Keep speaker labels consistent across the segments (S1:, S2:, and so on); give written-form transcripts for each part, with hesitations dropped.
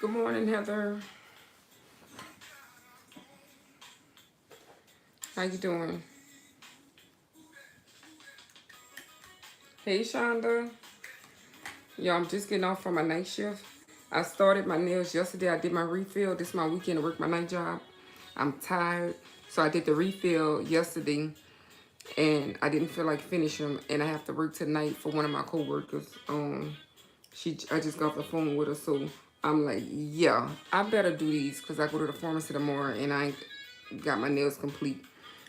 S1: Good morning, Heather. How you doing? Hey, Shonda. Yo, I'm just getting off from my night shift. I started my nails yesterday. I did my refill. This is my weekend to work my night job. I'm tired. So I did the refill yesterday and I didn't feel like finishing them. And I have to work tonight for one of my coworkers. I just got off the phone with her. So I'm like, yeah, I better do these because I go to the pharmacy tomorrow and I ain't got my nails complete.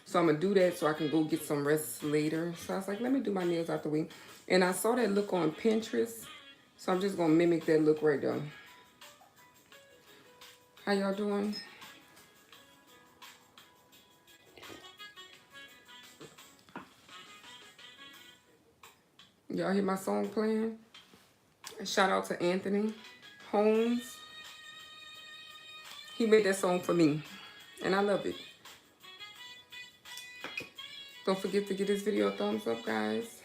S1: So I'm going to do that so I can go get some rest later. So I was like, let me do my nails out the way. And I saw that look on Pinterest. So I'm just going to mimic that look right there. How y'all doing? Y'all hear my song playing? Shout out to Anthony Holmes. He made that song for me. And I love it. Don't forget to give this video a thumbs up, guys.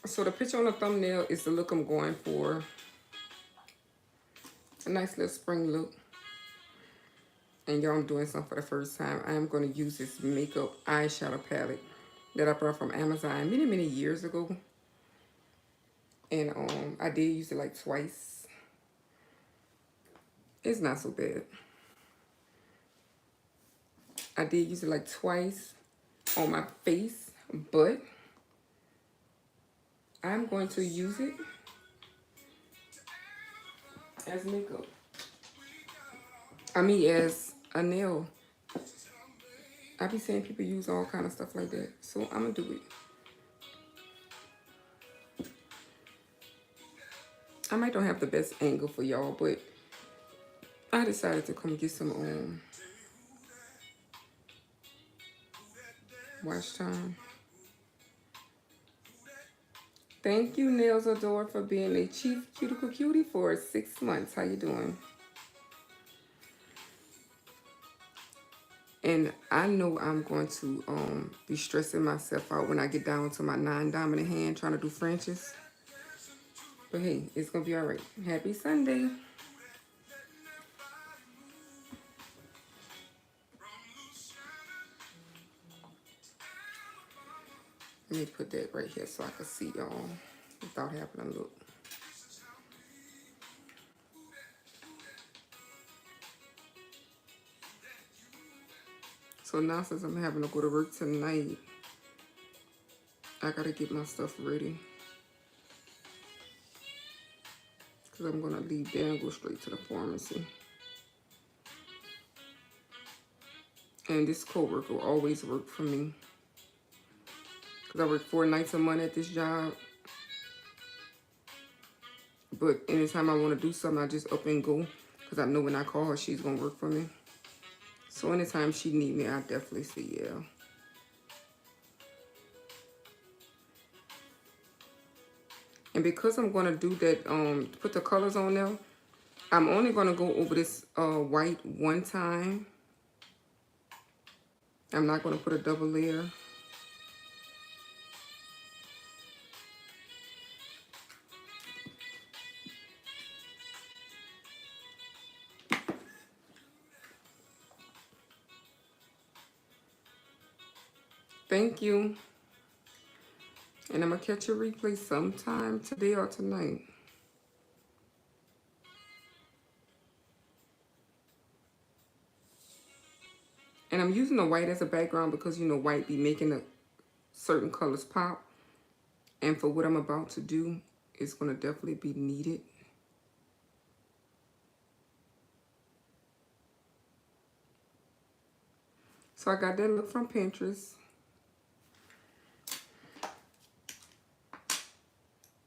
S1: So the picture on the thumbnail is the look I'm going for. A nice little spring look. And y'all, I'm doing something for the first time. I am going to use this makeup eyeshadow palette that I bought from Amazon many years ago. And I did use it like twice. It's not so bad. I did use it like twice on my face, but I'm going to use it as makeup. I mean, as a nail. I be seeing people use all kind of stuff like that. So I'm going to do it. I might don't have the best angle for y'all, but I decided to come get some watch time. Thank you, Nails Adore, for being a chief cuticle cutie for 6 months. How you doing? And I know I'm going to be stressing myself out when I get down to my non-dominant hand trying to do Frenches. But hey, it's going to be all right. Happy Sunday. Let me put that right here so I can see y'all without having to look. So now since I'm having to go to work tonight, I got to get my stuff ready. Because I'm going to leave there and go straight to the pharmacy. And this coworker will always work for me. Because I work 4 nights a month at this job. But anytime I want to do something, I just up and go. Because I know when I call her, she's going to work for me. So anytime she need me, I definitely say yeah. And because I'm going to do that, put the colors on there, I'm only going to go over this white one time. I'm not going to put a double layer. Thank you. And I'm going to catch a replay sometime today or tonight. And I'm using the white as a background because, you know, white be making the certain colors pop. And for what I'm about to do, it's going to definitely be needed. So I got that look from Pinterest.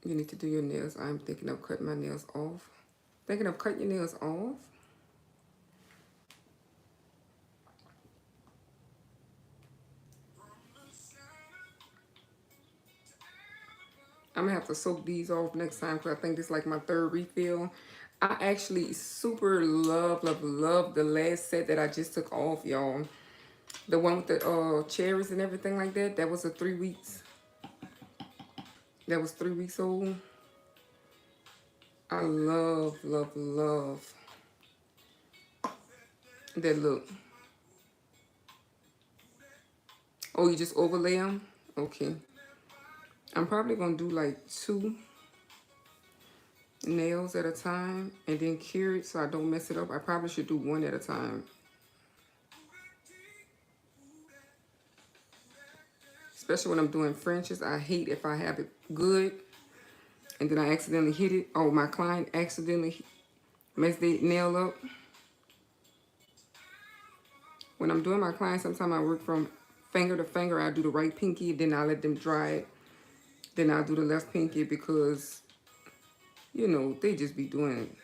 S1: You need to do your nails. I'm thinking of cutting my nails off. Thinking of cutting your nails off? I'm going to have to soak these off next time because I think this is like my 3rd refill. I actually super love the last set that I just took off, y'all. The one with the cherries and everything like that. That was a 3 weeks. that was 3 weeks old. I love, love, love that look. Oh, you just overlay them? Okay. I'm probably going to do like 2 nails at a time and then cure it so I don't mess it up. I probably should do 1 at a time. Especially when I'm doing Frenches. I hate if I have it good and then I accidentally hit it. Or my client accidentally messed their nail up. When I'm doing my clients, sometimes I work from finger to finger. I do the right pinky, then I let them dry it. Then I'll do the left pinky because, you know, they just be doing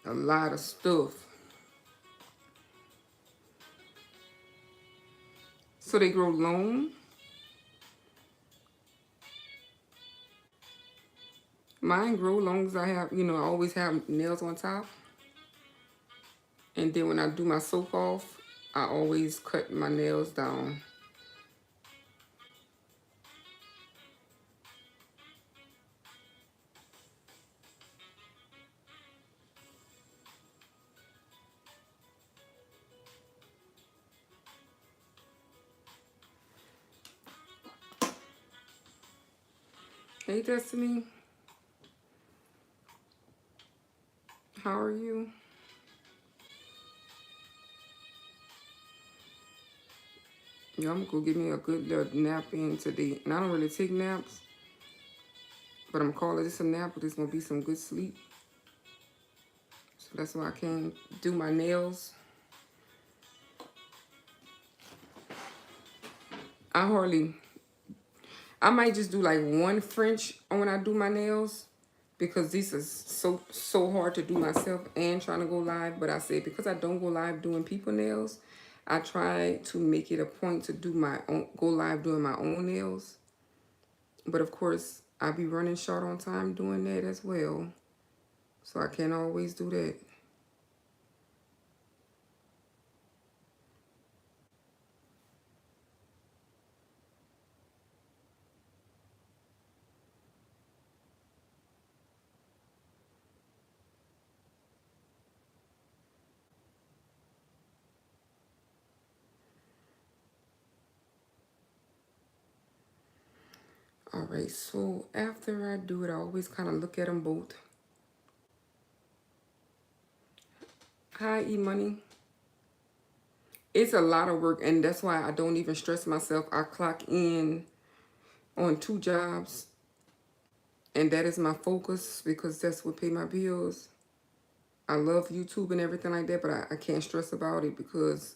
S1: a lot of stuff. So they grow long. Mine grow long as I have, you know, I always have nails on top. And then when I do my soak off, I always cut my nails down. Hey, Destiny. How are you? Yeah, I'm gonna go get me a good little nap in today. And I don't really take naps, but I'm calling this a nap, but it's gonna be some good sleep. So that's why I can do my nails. I might just do like 1 French when I do my nails because these are so hard to do myself and trying to go live. But I said because I don't go live doing people nails, I try to make it a point to do my own, go live doing my own nails. But of course, I'll be running short on time doing that as well. So I can't always do that. All right, so after I do it, I always kind of look at them both. Hi, E-Money. It's a lot of work, and that's why I don't even stress myself. I clock in on 2 jobs, and that is my focus because that's what pay my bills. I love YouTube and everything like that, but I can't stress about it because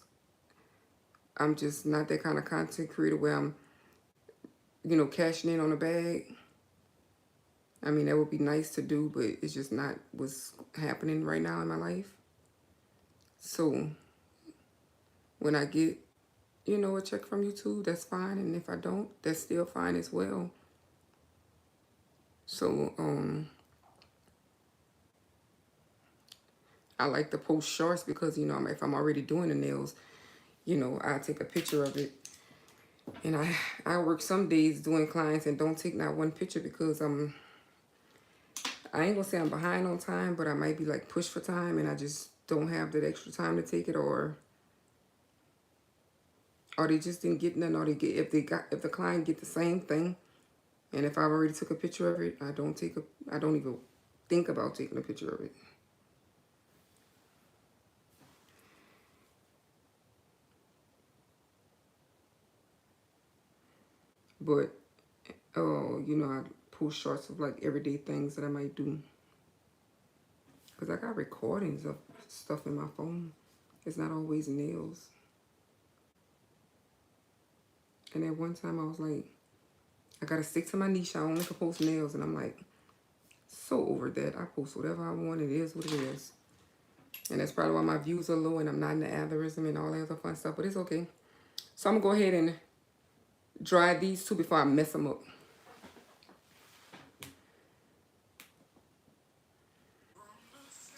S1: I'm just not that kind of content creator where I'm, you know, cashing in on a bag. I mean, that would be nice to do, but it's just not what's happening right now in my life. So when I get, you know, a check from YouTube, that's fine. And if I don't, that's still fine as well. So, I like to post shorts because, you know, if I'm already doing the nails, you know, I take a picture of it. And I work some days doing clients and don't take not 1 picture because I ain't gonna say I'm behind on time, but I might be like pushed for time and I just don't have that extra time to take it, or they just didn't get nothing, or they get if the client get the same thing, and if I've already took a picture of it, I don't even think about taking a picture of it. But you know, I post shorts of like everyday things that I might do. Because I got recordings of stuff in my phone. It's not always nails. And at one time I was like, I gotta stick to my niche. I only can post nails. And I'm like, so over that. I post whatever I want. It is what it is. And that's probably why my views are low and I'm not in the algorithm and all that other fun stuff. But it's okay. So I'm gonna go ahead and dry these 2 before I mess them up.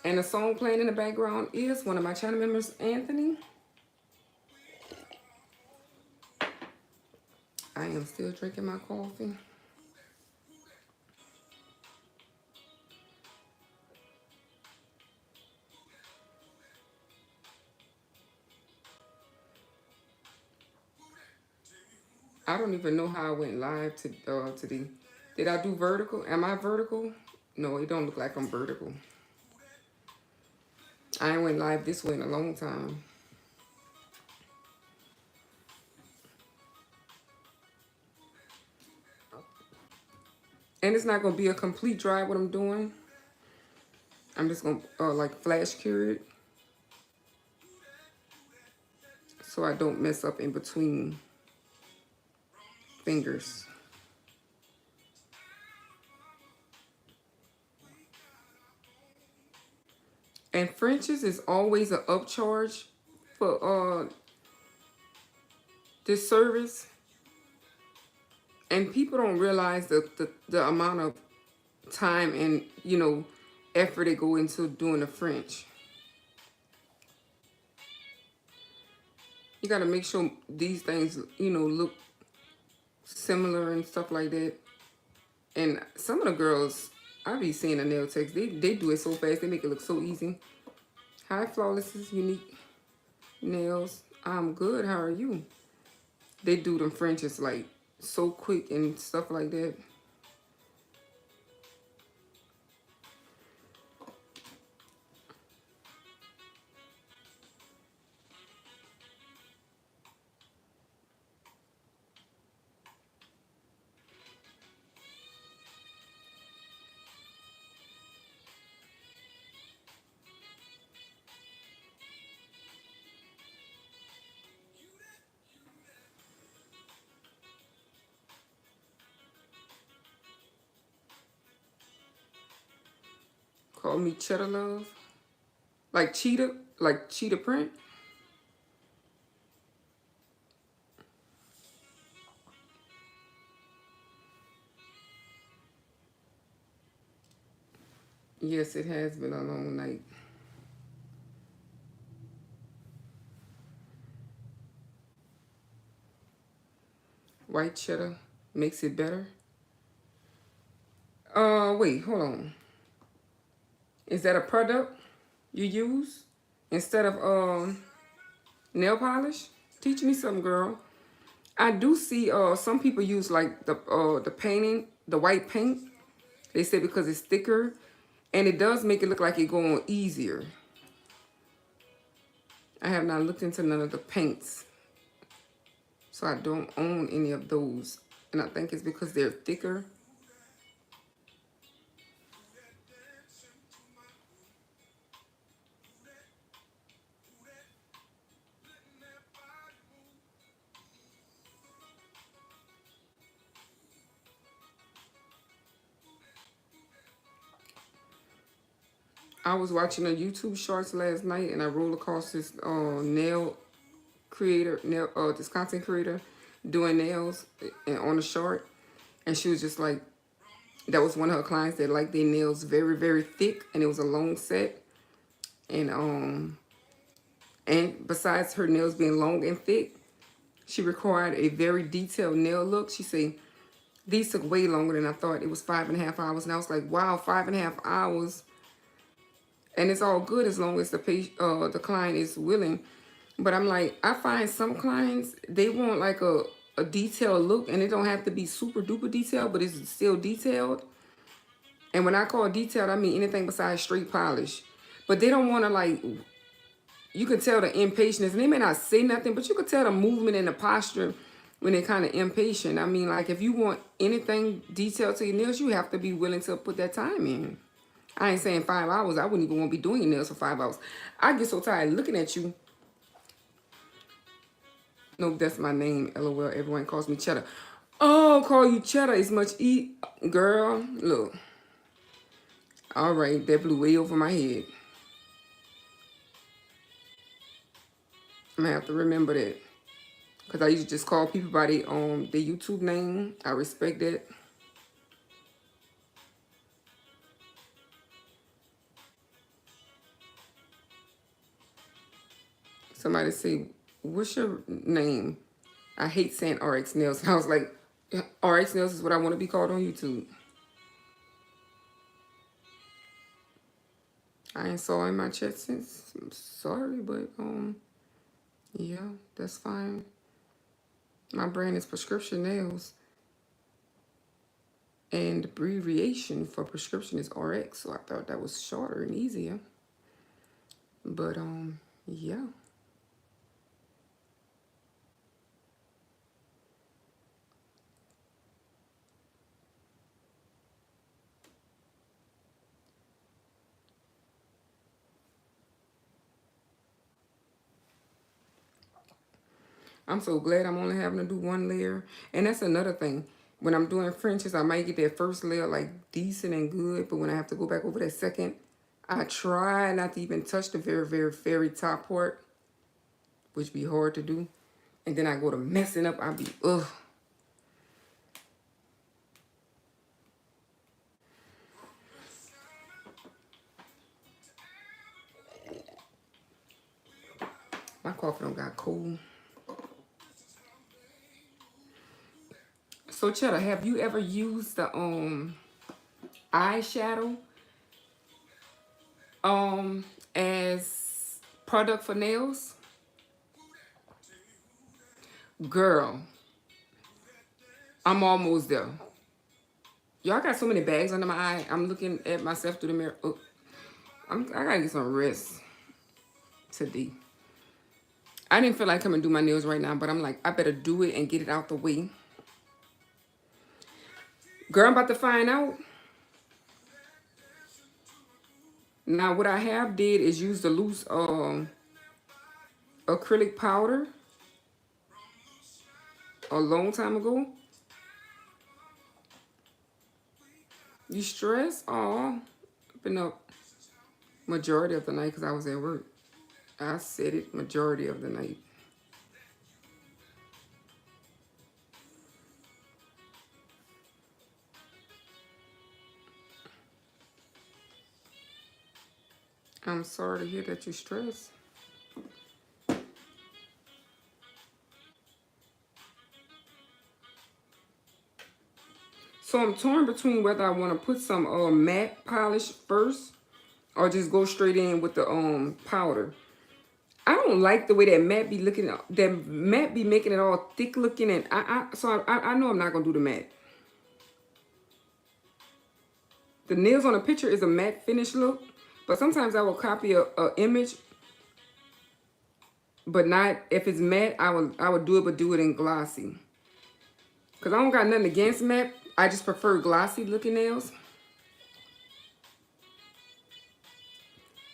S1: And the song playing in the background is one of my channel members, Anthony. I am still drinking my coffee. I don't even know how I went live today. Did I do vertical? Am I vertical? No, it don't look like I'm vertical. I ain't went live this way in a long time. And it's not going to be a complete dry what I'm doing. I'm just going to like flash cure it so I don't mess up in between fingers. And French's is always an upcharge for this service. And people don't realize the amount of time and, you know, effort they go into doing the French. You got to make sure these things, you know, look similar and stuff like that. And some of the girls, I be seeing the nail techs, they do it so fast, they make it look so easy. Hi, Flawless's Unique Nails. I'm good, how are you? They do them Frenches like so quick and stuff like that. Call me Cheddar Love. Like cheetah print. Yes, it has been a long night. White cheddar makes it better. Wait, hold on. Is that a product you use instead of nail polish? Teach me something, girl. I do see some people use like the painting, the white paint. They say because it's thicker and it does make it look like it going easier. I have not looked into none of the paints. So I don't own any of those. And I think it's because they're thicker. I was watching a YouTube shorts last night and I rolled across this nail creator, this content creator doing nails and on a short. And she was just like, that was one of her clients that liked their nails very, very thick and it was a long set. And besides her nails being long and thick, she required a very detailed nail look. She said, these took way longer than I thought. It was 5.5 hours. And I was like, wow, 5.5 hours. And it's all good as long as the client is willing. But I'm like, I find some clients, they want like a detailed look. And it don't have to be super duper detailed, but it's still detailed. And when I call detailed, I mean anything besides straight polish. But they don't want to like, you can tell the impatience. And they may not say nothing, but you can tell the movement and the posture when they're kind of impatient. I mean, like if you want anything detailed to your nails, you have to be willing to put that time in. I ain't saying 5 hours. I wouldn't even want to be doing your nails for 5 hours. I get so tired looking at you. No, that's my name. LOL. Everyone calls me Cheddar. Oh, call you Cheddar. It's much girl. Look. All right, that blew way over my head. I'm gonna have to remember that. Because I used to just call people by their YouTube name. I respect that. Somebody say, what's your name? I hate saying RxNails. I was like, RxNails is what I want to be called on YouTube. I ain't saw in my chat since. I'm sorry, but yeah, that's fine. My brand is Prescription Nails. And the abbreviation for prescription is RX. So I thought that was shorter and easier. But, yeah. I'm so glad I'm only having to do one layer. And that's another thing. When I'm doing Frenches, I might get that first layer like decent and good. But when I have to go back over that second, I try not to even touch the very, very, very top part, which be hard to do. And then I go to messing up. I be, ugh. My coffee don't got cold. So Cheddar, have you ever used the eyeshadow as product for nails? Girl, I'm almost there. Y'all got so many bags under my eye. I'm looking at myself through the mirror. Oh, I gotta get some rest today. I didn't feel like coming and do my nails right now, but I'm like, I better do it and get it out the way. Girl, I'm about to find out. Now, what I have did is use the loose acrylic powder a long time ago. You stressed? Aw. Been up majority of the night because I was at work. I said it majority of the night. I'm sorry to hear that you're stressed. So I'm torn between whether I want to put some matte polish first or just go straight in with the powder. I don't like the way that matte be looking. That matte be making it all thick looking, and I know I'm not gonna do the matte. The nails on the picture is a matte finish look, but sometimes I will copy a image, but not if it's matte. I would do it, but do it in glossy. Cause I don't got nothing against matte. I just prefer glossy looking nails.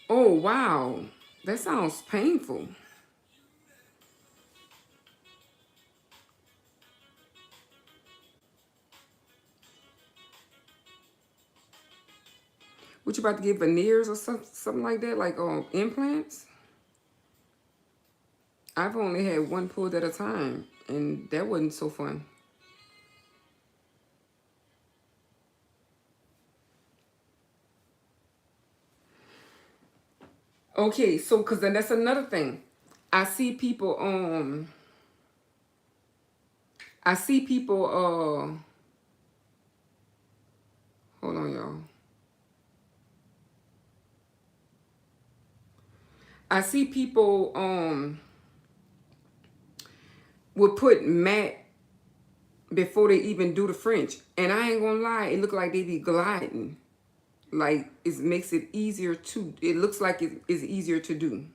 S1: Oh wow, that sounds painful. What you about to get veneers or something like that, like implants? I've only had one pulled at a time, and that wasn't so fun. Okay, so because then that's another thing. I see people I see people hold on y'all. I see people would put matte before they even do the French. And I ain't gonna lie, it look like they be gliding. Like it makes it easier to, it looks like it is easier to do.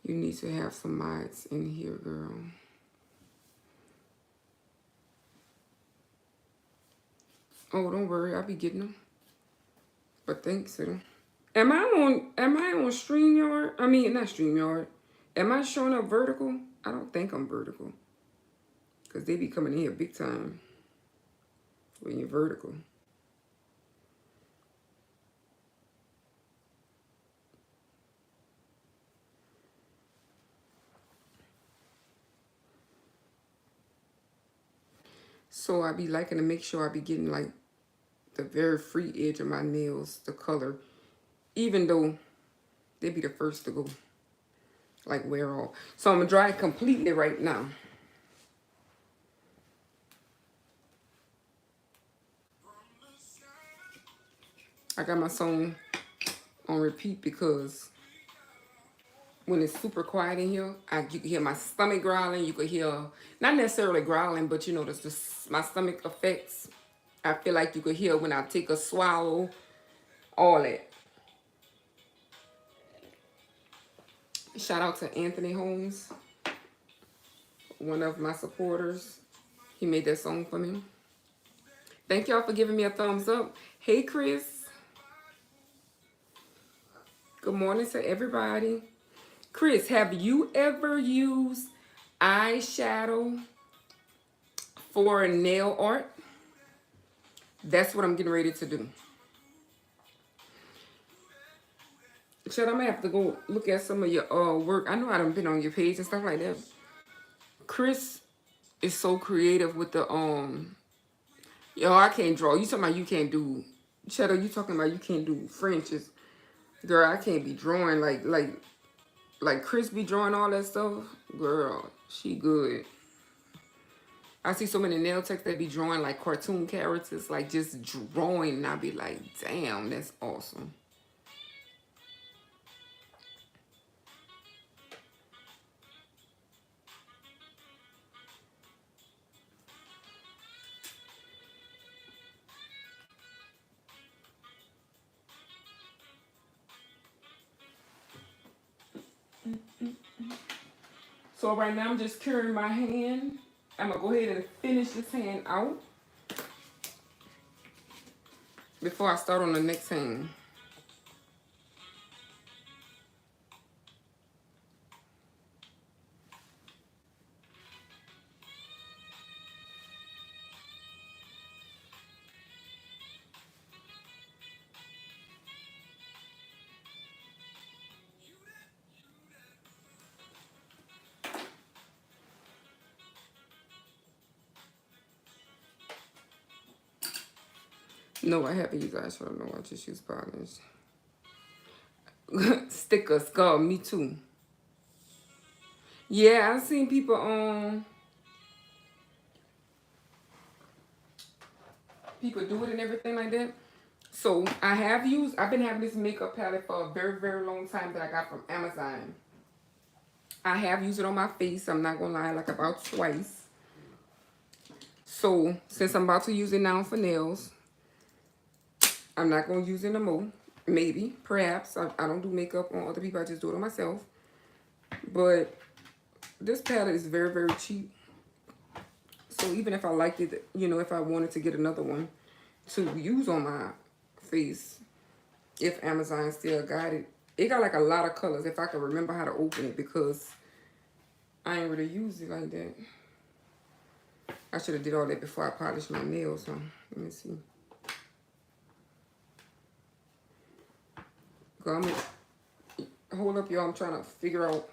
S1: You need to have some mods in here, girl. Oh, don't worry, I'll be getting them. But thanks, Sid. Am I on StreamYard? I mean, not StreamYard. Am I showing up vertical? I don't think I'm vertical. Because they be coming in here big time when you're vertical. So I be liking to make sure I be getting like the very free edge of my nails, the color, even though they be the first to go, like wear off. So I'm gonna dry it completely right now. I got my song on repeat because when it's super quiet in here, you can hear my stomach growling. You could hear, not necessarily growling, but you know, my stomach effects. I feel like you could hear when I take a swallow, all that. Shout out to Anthony Holmes, one of my supporters. He made that song for me. Thank y'all for giving me a thumbs up. Hey, Chris. Good morning to everybody. Chris, have you ever used eyeshadow for nail art? That's what I'm getting ready to do. Chad, I'm gonna have to go look at some of your work. I know I done been on your page and stuff like that. Chris is so creative with the yo, I can't draw. You talking about you can't do Cheddar, you talking about you can't do Frenches. Girl, I can't be drawing like Chris be drawing all that stuff. Girl, she good. I see so many nail techs that be drawing like cartoon characters, like just drawing, and I be like, damn, that's awesome. So right now I'm just curing my hand. I'm gonna go ahead and finish this hand out before I start on the next hand. No, I haven't used eyeshadow. No, I just use polish. Stickers, God, me too. Yeah, I've seen people people do it and everything like that. So I've been having this makeup palette for a very, very long time that I got from Amazon. I have used it on my face, I'm not gonna lie, like about twice. So since I'm about to use it now for nails, I'm not gonna use it no more. Maybe, perhaps. I don't do makeup on other people, I just do it on myself. But this palette is very, very cheap. So even if I liked it, you know, if I wanted to get another one to use on my face, if Amazon still got it. It got like a lot of colors if I can remember how to open it, because I ain't really used it like that. I should have did all that before I polished my nails, so let me see. Go, I'm gonna, hold up, y'all, I'm trying to figure out.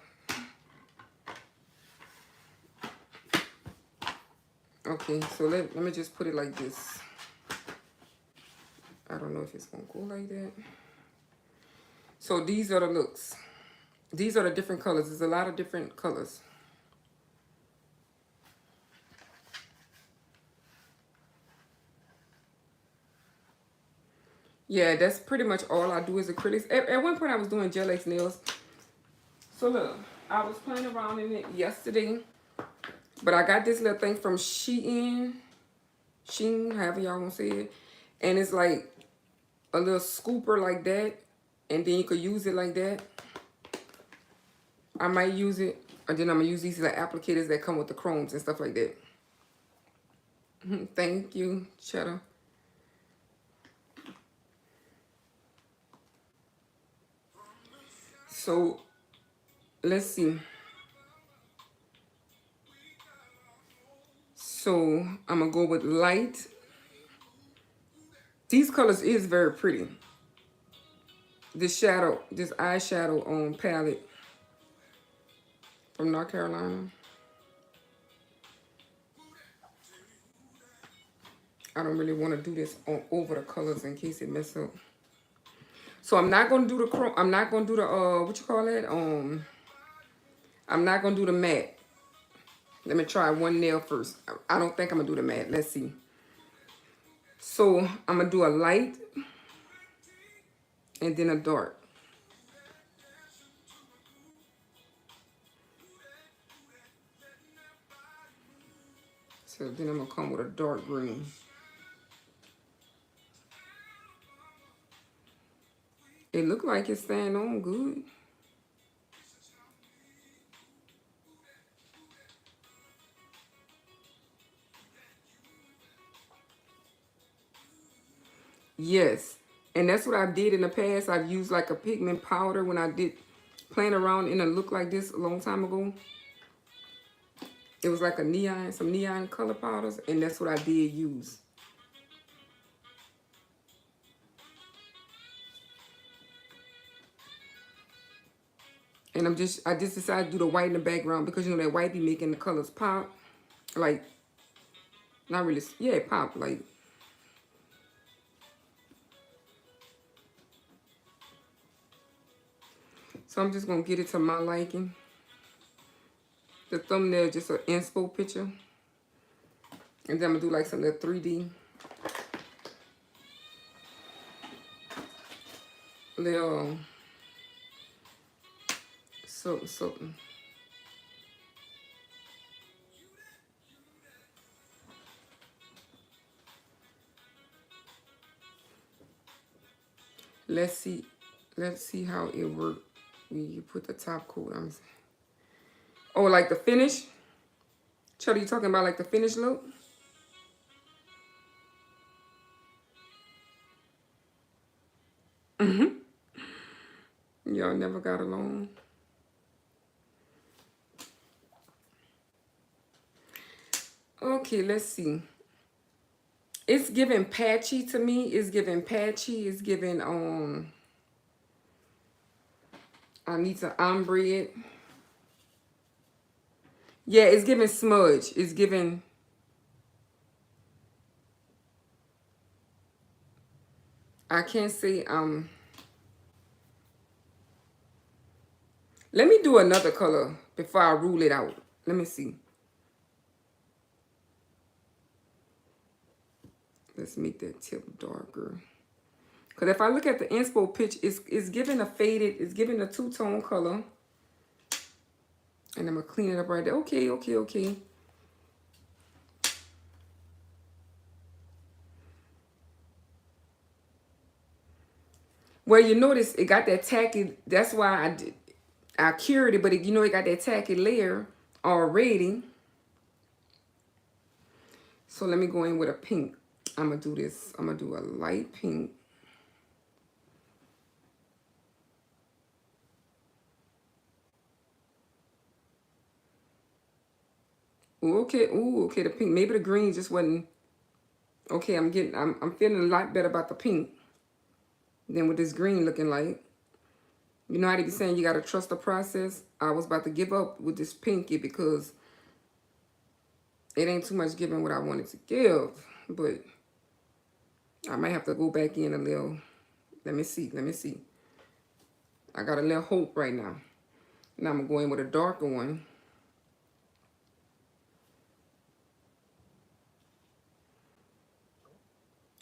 S1: Okay, so let me just put it like this. I don't know if it's gonna go like that. So these are the looks. These are the different colors. There's a lot of different colors. Yeah, that's pretty much all I do is acrylics. At one point I was doing RxNails. So look, I was playing around in it yesterday. But I got this little thing from Shein, however y'all want to say it. And it's like a little scooper like that. And then you could use it like that. I might use it. And then I'm going to use these like applicators that come with the chromes and stuff like that. Thank you, Cheddar. So, let's see. So, I'm going to go with light. These colors is very pretty. This eyeshadow palette from North Carolina. I don't really want to do this on over the colors in case it mess up. So I'm not gonna do the chrome. I'm not gonna do the what you call it? I'm not gonna do the matte. Let me try one nail first. I don't think I'm gonna do the matte. Let's see. So I'm gonna do a light and then a dark. So then I'm gonna come with a dark green. It look like it's staying on good. Yes, and that's what I did in the past. I've used like a pigment powder when I did playing around in a look like this a long time ago. It was like a neon, some neon color powders, and that's what I did use. And I just decided to do the white in the background because you know that white be making the colors pop. Like, not really, yeah, pop, like. So I'm just gonna get it to my liking. The thumbnail just an inspo picture. And then I'm gonna do like some little 3D. Little something. Let's see how it works when you put the top coat on. Oh, like the finish? Charlie, you talking about like the finish look? Y'all never got along. Okay, let's see. It's giving patchy to me. It's giving patchy. It's giving I need to ombre it. Yeah, it's giving smudge. It's giving. I can't say let me do another color before I rule it out. Let me see. Let's make that tip darker. Because if I look at the inspo pitch, it's giving a faded, it's giving a two-tone color. And I'm going to clean it up right there. Okay, okay, okay. Well, you notice it got that tacky, that's why I cured it, but you know it got that tacky layer already. So let me go in with a pink. I'm going to do this. I'm going to do a light pink. Ooh, okay, ooh, okay, the pink. Maybe the green just wasn't. Okay, I'm feeling a lot better about the pink than what this green looking like. You know how they be saying you got to trust the process? I was about to give up with this pinky because it ain't too much giving what I wanted to give. But I might have to go back in a little. Let me see. Let me see. I got a little hope right now. Now I'm going to go in with a darker one.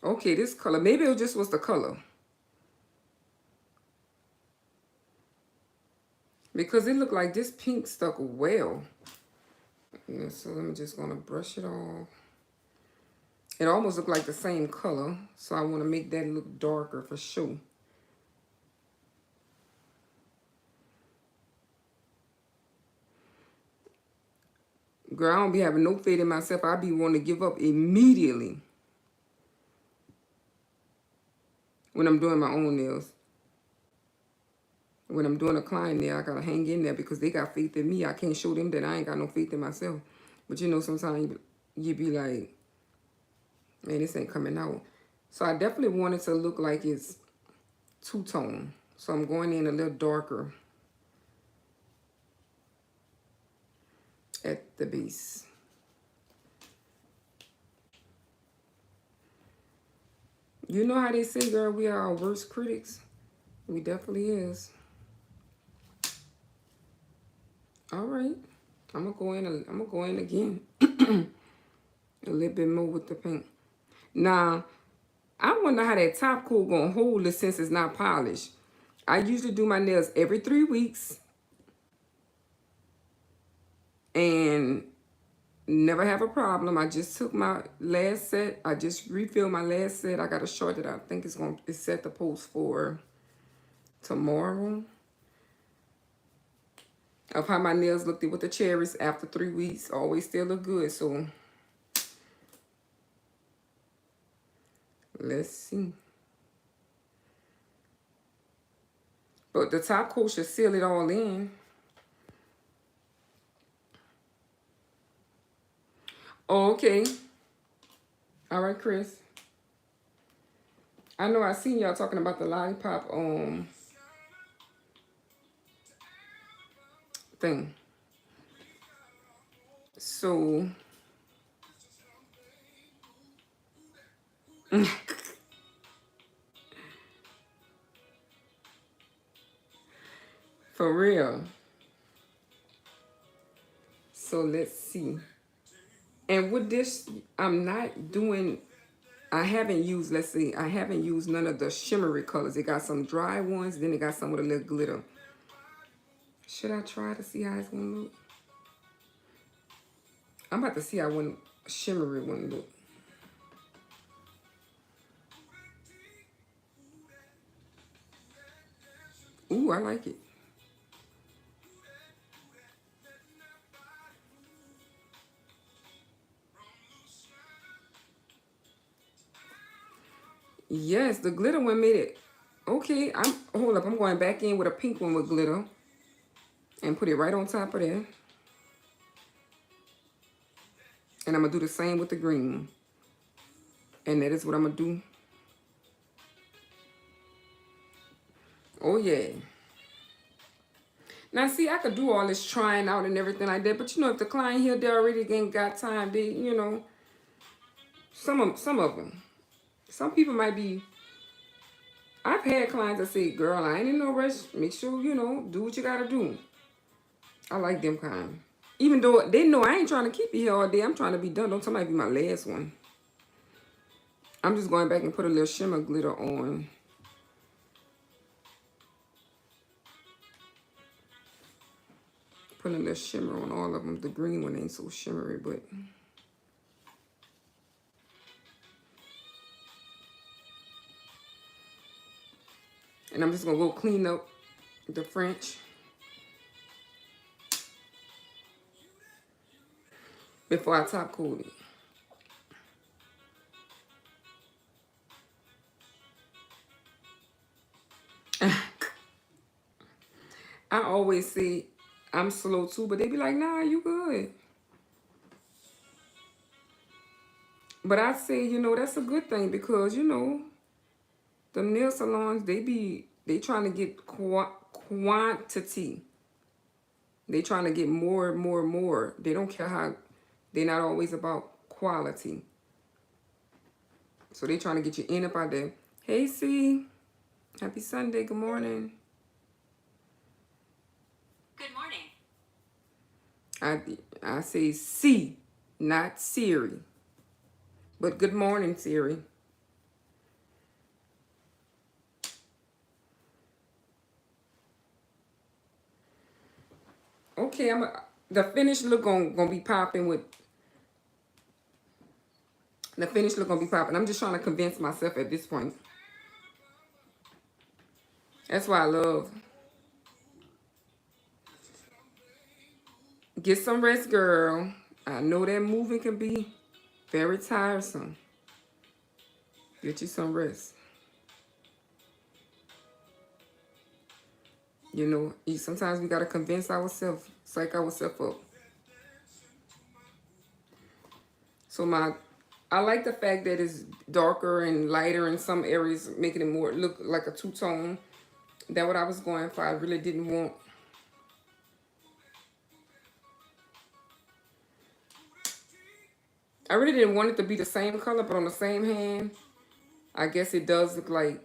S1: Okay, this color. Maybe it just was the color. Because it looked like this pink stuck well. Yeah, so I'm just going to brush it off. It almost looked like the same color. So I want to make that look darker for sure. Girl, I don't be having no faith in myself. I be wanting to give up immediately when I'm doing my own nails. When I'm doing a client nail, I got to hang in there because they got faith in me. I can't show them that I ain't got no faith in myself. But you know, sometimes you be like, man, this ain't coming out. So I definitely want it to look like it's two-tone. So I'm going in a little darker at the base. You know how they say, girl, we are our worst critics. We definitely is. All right. I'm gonna go in. I'm gonna go in again. A little bit more with the paint. Now, I wonder how that top coat gonna hold it since it's not polished. I usually do my nails every 3 weeks and never have a problem. I just took my last set. I just refilled my last set. I got a short that I think it's set to post for tomorrow. Of how my nails looked with the cherries after 3 weeks. Always still look good. So let's see. But the top coat should seal it all in. Oh, okay. All right, Chris. I know I seen y'all talking about the lollipop thing. So for real. So let's see. And with this, I'm not doing, I haven't used, let's see, I haven't used none of the shimmery colors. It got some dry ones, then it got some with a little glitter. Should I try to see how it's gonna look? I'm about to see how one shimmery one look. Ooh, I like it. Yes, the glitter one made it. Okay, hold up. I'm going back in with a pink one with glitter and put it right on top of there. And I'm gonna do the same with the green. And that is what I'm gonna do. Oh yeah. Now see, I could do all this trying out and everything like that, but you know, if the client here, they already ain't got time, they, you know, some of them. Some people might be, I've had clients that say, girl, I ain't in no rush. Make sure, you know, do what you gotta do. I like them kind. Even though they know I ain't trying to keep you here all day. I'm trying to be done. Don't tell me be my last one. I'm just going back and put a little shimmer glitter on. Put a little shimmer on all of them. The green one ain't so shimmery, but... And I'm just going to go clean up the French before I top coat it. I always say I'm slow too, but they be like, nah, you good. But I say, you know, that's a good thing because, you know, the nail salons, they trying to get quantity. They trying to get more and more and more. They don't care how, they're not always about quality. So they trying to get you in up out there. Hey, C. Happy Sunday. Good morning.
S2: Good morning.
S1: I say C, not Siri. But good morning, Siri. Okay, the finished look gonna be popping with. The finished look gonna be popping. I'm just trying to convince myself at this point. That's why I love. Get some rest, girl. I know that moving can be very tiresome. Get you some rest. You know, sometimes we gotta convince ourselves, psych ourselves up. So I like the fact that it's darker and lighter in some areas, making it more look like a two-tone. That's what I was going for. I really didn't want. I really didn't want it to be the same color, but on the same hand, I guess it does look like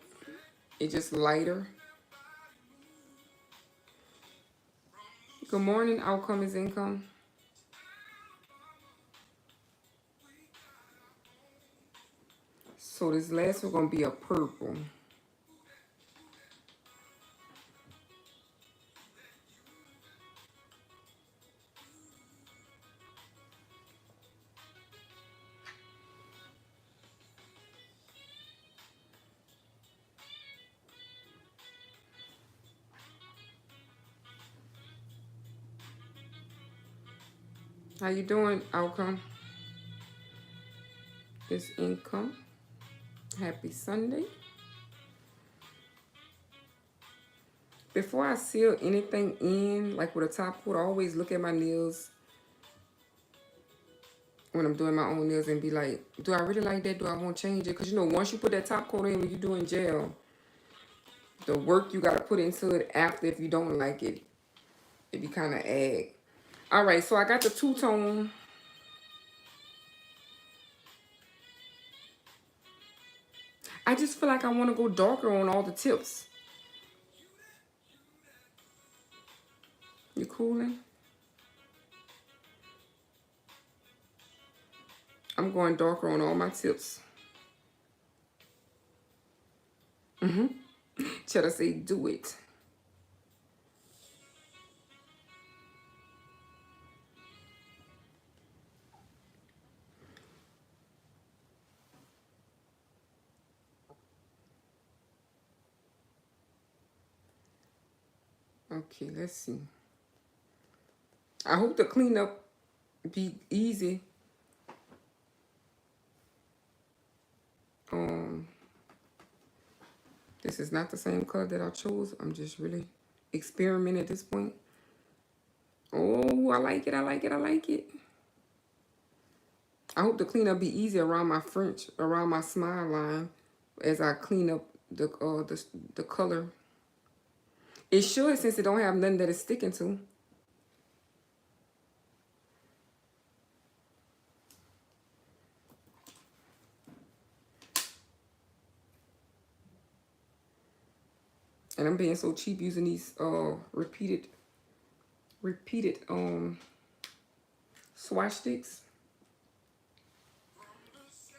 S1: it's just lighter. Good morning. Outcome is income. So this last one gonna be a purple. How you doing, Outcome? Is income. Happy Sunday. Before I seal anything in, like with a top coat, I always look at my nails when I'm doing my own nails and be like, do I really like that? Do I want to change it? Because, you know, once you put that top coat in when you're doing gel, the work you got to put into it after, if you don't like it, it be kind of ag. All right, so I got the two-tone. I just feel like I want to go darker on all the tips. You cooling? I'm going darker on all my tips. Should I say do it? Okay, let's see. I hope the cleanup be easy. This is not the same color that I chose. I'm just really experimenting at this point. Oh, I like it. I like it. I like it. I hope the cleanup be easy around my French, around my smile line, as I clean up the color. It should, since it don't have nothing that it's sticking to. And I'm being so cheap using these repeated swatch sticks.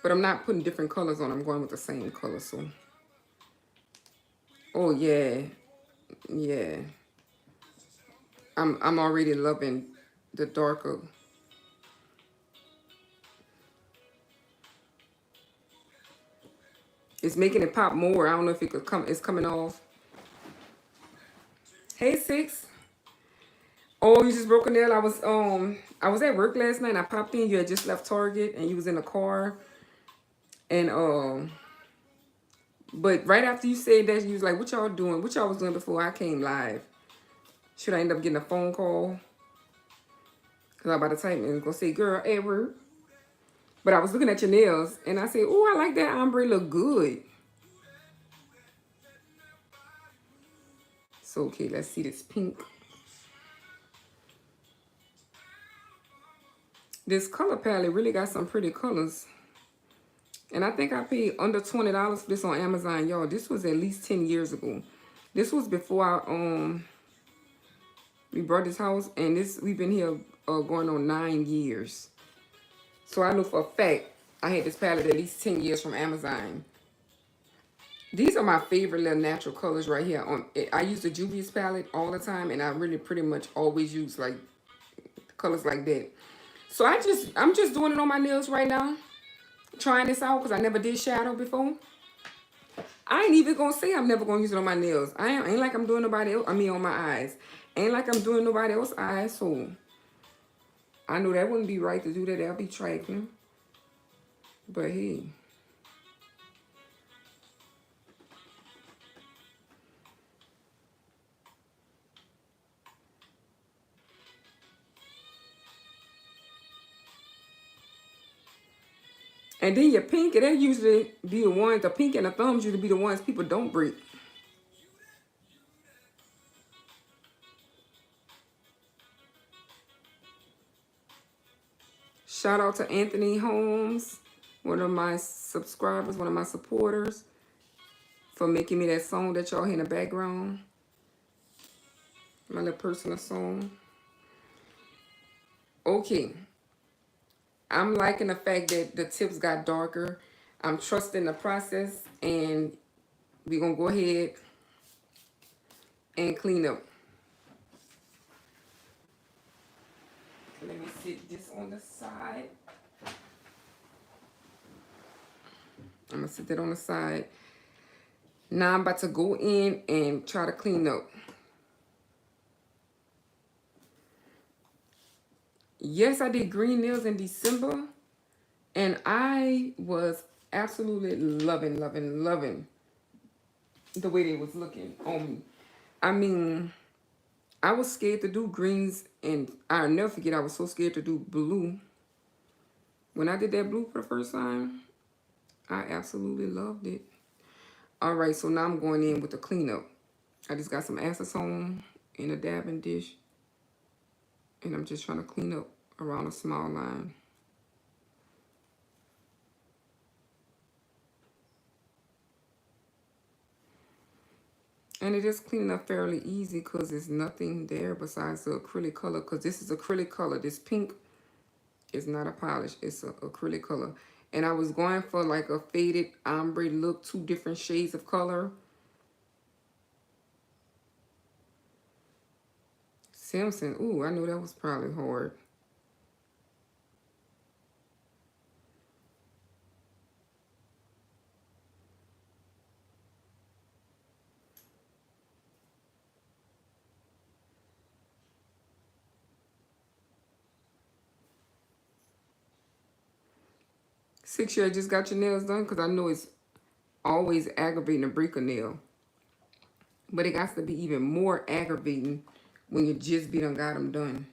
S1: But I'm not putting different colors on. I'm going with the same color. So, oh yeah, yeah. I'm already loving the darker. It's making it pop more. I don't know if it could come. It's coming off. Hey, Six. Oh, you just broke a nail. I was at work last night and I popped in. You had just left Target and you was in the car. And but right after you said that, you was like, what y'all doing? What y'all was doing before I came live? Should I end up getting a phone call? Because I'm about to type and go say, girl, Edward. But I was looking at your nails and I said, oh, I like that ombre, look good. So, okay, let's see this pink. This color palette really got some pretty colors. And I think I paid under $20 for this on Amazon. Y'all, this was at least 10 years ago. This was before we bought this house. And we've been here going on 9 years. So I know for a fact I had this palette at least 10 years from Amazon. These are my favorite little natural colors right here. I use the Juvia's palette all the time. And I really pretty much always use like colors like that. So I'm just doing it on my nails right now. Trying this out because I never did shadow before. I ain't even gonna say I'm never gonna use it on my nails. Ain't like I'm doing nobody else. I mean on my eyes. Ain't like I'm doing nobody else's eyes. So I know that wouldn't be right to do that. That'll be trifling. But hey. And then your pink, that usually be the ones, the pink and the thumbs usually be the ones people don't break. Shout out to Anthony Holmes. one of my subscribers, one of my supporters, for making me that song that y'all hear in the background. My little personal song. Okay. I'm liking the fact that the tips got darker. I'm trusting the process, and we're going to go ahead and clean up. Let me sit this on the side. I'm going to sit that on the side. Now I'm about to go in and try to clean up. Yes, I did green nails in December, and I was absolutely loving the way they was looking on me. I mean, I was scared to do greens, and I'll never forget I was so scared to do blue. When I did that blue for the first time, I absolutely loved it. All right, so now I'm going in with the cleanup. I just got some acetone in a dabbing dish, and I'm just trying to clean up around a small line. And it is cleaning up fairly easy because there's nothing there besides the acrylic color, because this is acrylic color. This pink is not a polish, it's an acrylic color. And I was going for like a faded ombre look, 2 different shades of color. Simpson, ooh, I knew that was probably hard. Six year, just got your nails done, because I know it's always aggravating to break a nail. But it got to be even more aggravating when you just be done got them done.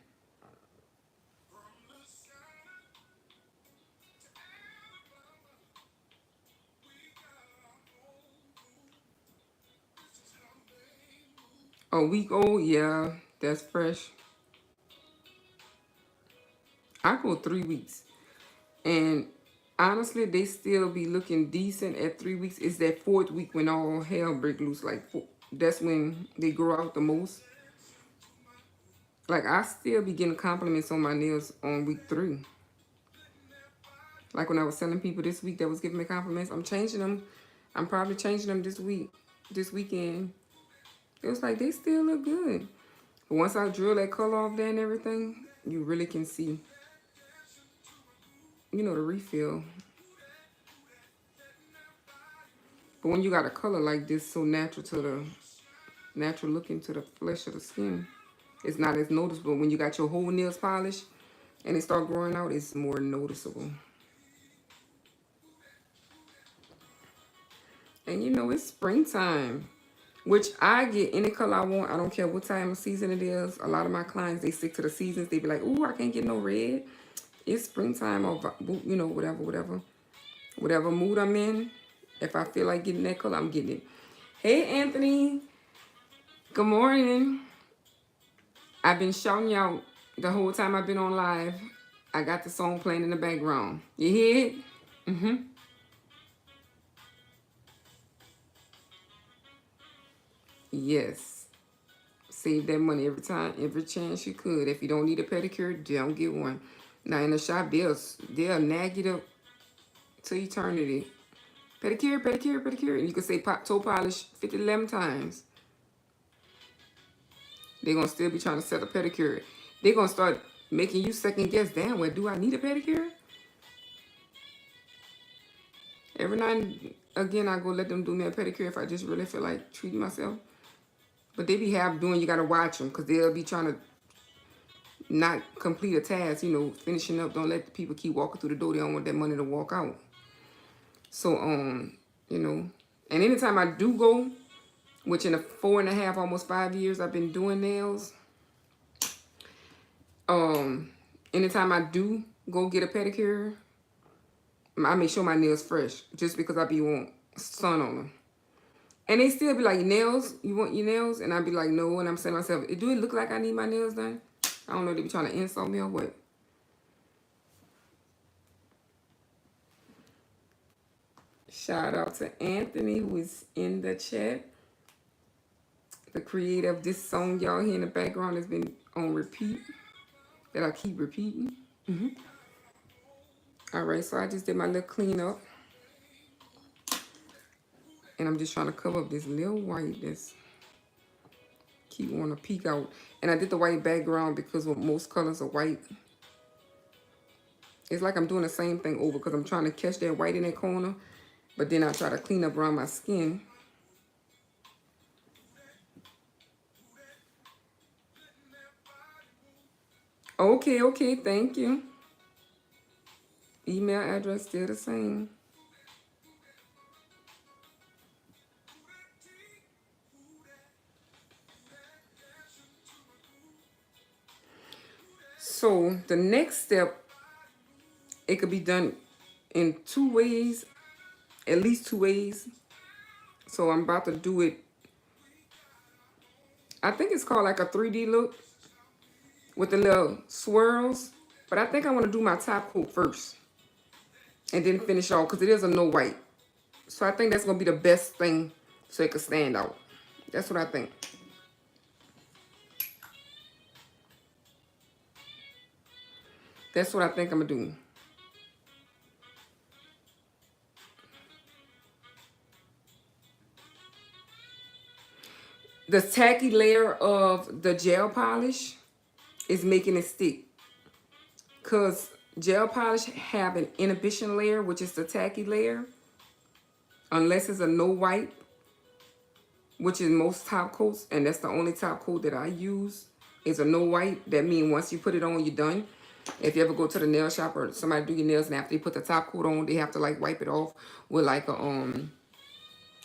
S1: A week old, yeah, that's fresh. I go 3 weeks. And honestly, they still be looking decent at 3 weeks. It's that 4th week when all hell break loose. Like, that's when they grow out the most. Like, I still be getting compliments on my nails on week 3. Like when I was telling people this week that was giving me compliments, I'm changing them. I'm probably changing them this weekend. It was like, they still look good. But once I drill that color off there and everything, you really can see, you know, the refill. But when you got a color like this, so natural looking to the flesh of the skin, it's not as noticeable. When you got your whole nails polished and they start growing out, it's more noticeable. And you know, it's springtime, which I get any color I want. I don't care what time of season it is. A lot of my clients, they stick to the seasons. They be like, ooh, I can't get no red. It's springtime, or, you know, whatever mood I'm in. If I feel like getting that color, I'm getting it. Hey, Anthony. Good morning. I've been shouting you out the whole time I've been on live. I got the song playing in the background. You hear it? Mm-hmm. Yes. Save that money every chance you could. If you don't need a pedicure, don't get one. Now in the shop, they'll nag you to eternity. Pedicure, pedicure, pedicure. And you can say toe polish 50 to 11 times. They're going to still be trying to set a pedicure. They're going to start making you second guess, damn, well, do I need a pedicure? Every now and again, I go let them do me a pedicure if I just really feel like treating myself. But they be doing, you got to watch them, because they'll be trying to not complete a task, you know, finishing up. Don't let the people keep walking through the door. They don't want that money to walk out. So, you know, and anytime I do go, which in the 4.5, almost 5 years I've been doing nails, anytime I do go get a pedicure, I make sure my nails fresh, just because I be want sun on them. And they still be like, nails, you want your nails? And I be like, no. And I'm saying to myself, do it look like I need my nails done? I don't know, they be trying to insult me or what. Shout out to Anthony, who is in the chat. The creator of this song y'all hear in the background has been on repeat. That I keep repeating. All right, so I just did my little cleanup. And I'm just trying to cover up this little white that's keep wanting to peek out. And I did the white background because most colors are white. It's like I'm doing the same thing over because I'm trying to catch that white in that corner. But then I try to clean up around my skin. Okay, thank you. Email address still the same. So the next step, it could be done in 2 ways, at least 2 ways. So I'm about to do it. I think it's called like a 3D look with the little swirls. But I think I want to do my top coat first and then finish off because it is a no white. So I think that's going to be the best thing so it can stand out. That's what I think. That's what I think I'm going to do. The tacky layer of the gel polish is making it stick. Because gel polish have an inhibition layer, which is the tacky layer. Unless it's a no wipe, which is most top coats. And that's the only top coat that I use is a no wipe. That means once you put it on, you're done. If you ever go to the nail shop or somebody do your nails and after they put the top coat on, they have to like wipe it off with like a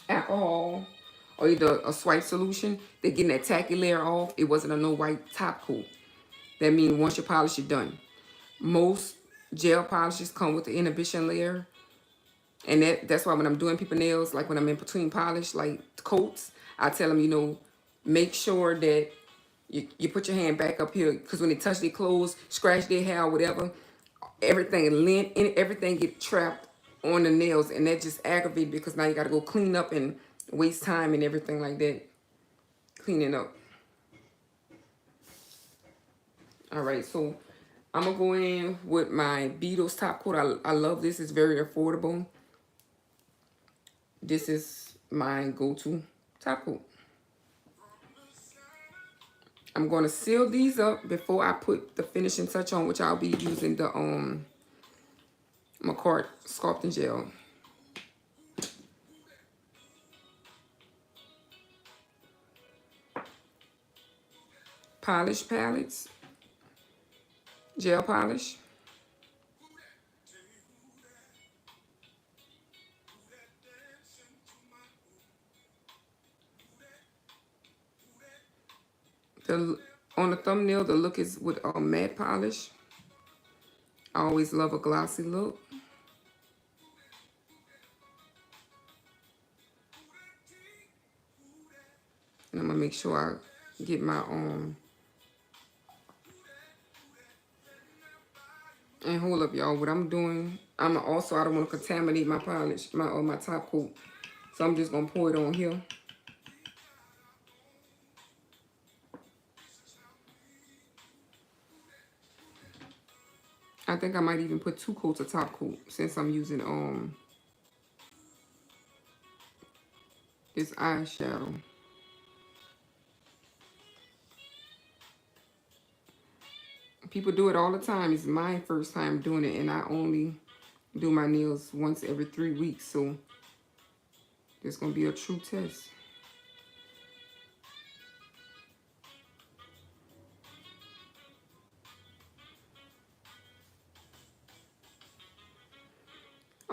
S1: alcohol or either a swipe solution. They're getting that tacky layer off. It wasn't a no wipe top coat. That means once you polish, you're done. Most gel polishes come with the inhibition layer. And that's why when I'm doing people nails, like when I'm in between polish, like coats, I tell them, you know, make sure that you put your hand back up here because when they touch their clothes, scratch their hair, whatever, everything get trapped on the nails, and that just aggravates because now you got to go clean up and waste time and everything like that, cleaning up. All right, so I'm gonna go in with my Beetles top coat. I love this. It's very affordable. This is my go-to top coat. I'm going to seal these up before I put the finishing touch on, which I'll be using the McCart sculpting gel. Polish palettes, gel polish. On the thumbnail, the look is with matte polish. I always love a glossy look. And I'm gonna make sure I get my and hold up, y'all. What I'm doing, I don't want to contaminate my polish, my top coat. So I'm just gonna pour it on here. I think I might even put 2 coats of top coat since I'm using this eyeshadow. People do it all the time. It's my first time doing it, and I only do my nails once every 3 weeks, so it's gonna be a true test.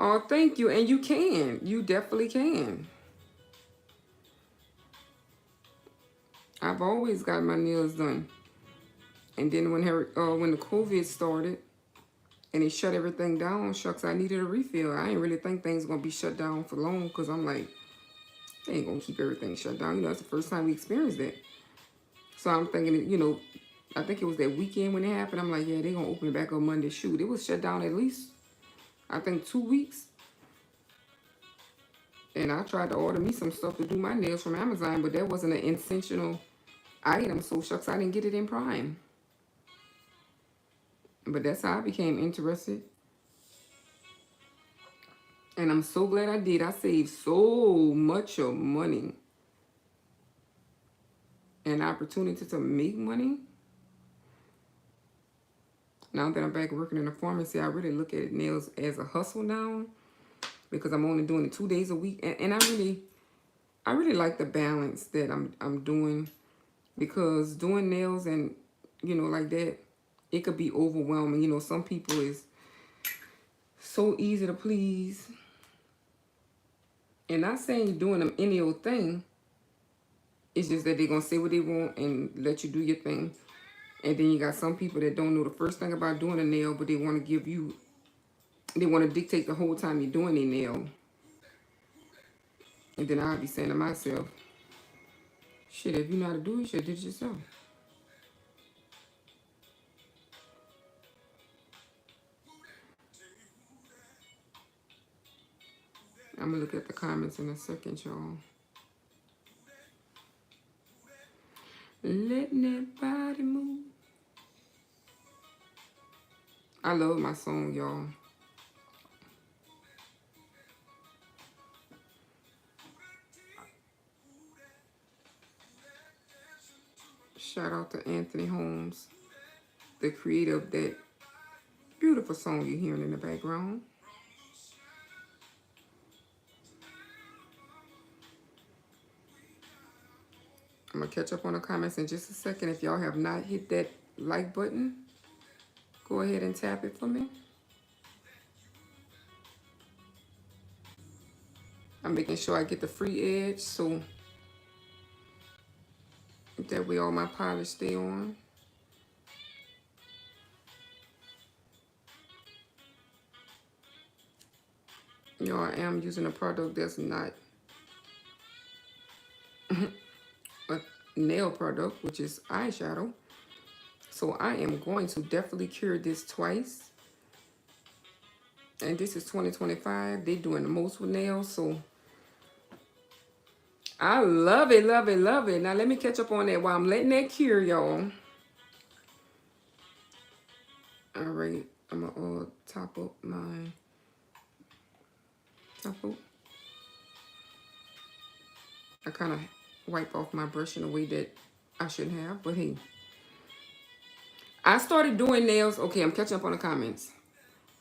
S1: Oh, thank you. And you can. You definitely can. I've always got my nails done. And then when the COVID started and they shut everything down, shucks, I needed a refill. I didn't really think things were going to be shut down for long because I'm like, they ain't going to keep everything shut down. You know, it's the first time we experienced that. So I'm thinking, you know, I think it was that weekend when it happened. I'm like, yeah, they're going to open it back on Monday. Shoot, it was shut down at least, I think, 2 weeks. And I tried to order me some stuff to do my nails from Amazon, but that wasn't an intentional item. So shucks, I didn't get it in Prime. But that's how I became interested. And I'm so glad I did. I saved so much of money and opportunity to make money. Now that I'm back working in a pharmacy, I really look at nails as a hustle now because I'm only doing it 2 days a week. And I really like the balance that I'm doing, because doing nails and, you know, like that, it could be overwhelming. You know, some people is so easy to please. And not saying you're doing them any old thing. It's just that they're going to say what they want and let you do your thing. And then you got some people that don't know the first thing about doing a nail, but they want to give you, they want to dictate the whole time you're doing a nail. And then I'll be saying to myself, shit, if you know how to do it, you should do it yourself. I'm going to look at the comments in a second, y'all. Letting that body move. I love my song, y'all. Shout out to Anthony Holmes, the creator of that beautiful song you're hearing in the background. I'm going to catch up on the comments in just a second. If y'all have not hit that like button, go ahead and tap it for me. I'm making sure I get the free edge so that way all my polish stay on. Y'all, I am using a product that's not a nail product, which is eyeshadow. So I am going to definitely cure this twice. And this is 2025. They're doing the most with nails, so I love it, love it, love it. Now let me catch up on that while I'm letting that cure, y'all. All right, I'm gonna top up my I kind of wipe off my brush in a way that I shouldn't have, but hey. I started doing nails. Okay, I'm catching up on the comments.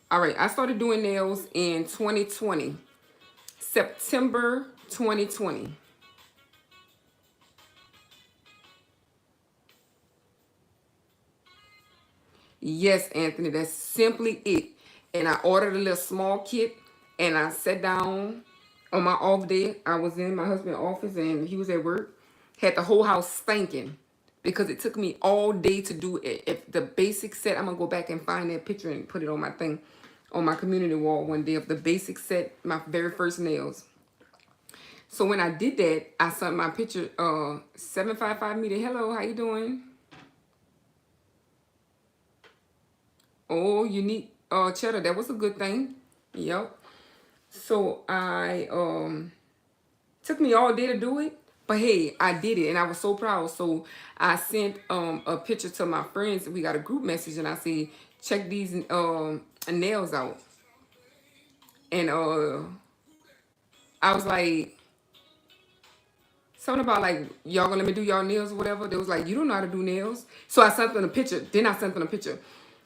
S1: All right, I started doing nails in 2020. September 2020. Yes, Anthony, that's simply it. And I ordered a little small kit, and I sat down on my off day. I was in my husband's office, and he was at work. Had the whole house stinking because it took me all day to do it. If the basic set, I'm going to go back and find that picture and put it on my thing, on my community wall one day of the basic set, my very first nails. So when I did that, I sent my picture, 755 meter. Hello, how you doing? Oh, unique cheddar. That was a good thing. Yep. So I took me all day to do it, but hey, I did it and I was so proud. So I sent a picture to my friends. We got a group message and I said, check these nails out. And I was like, something about like, y'all gonna let me do y'all nails or whatever. They was like, you don't know how to do nails. So I sent them a picture. Then I sent them a picture.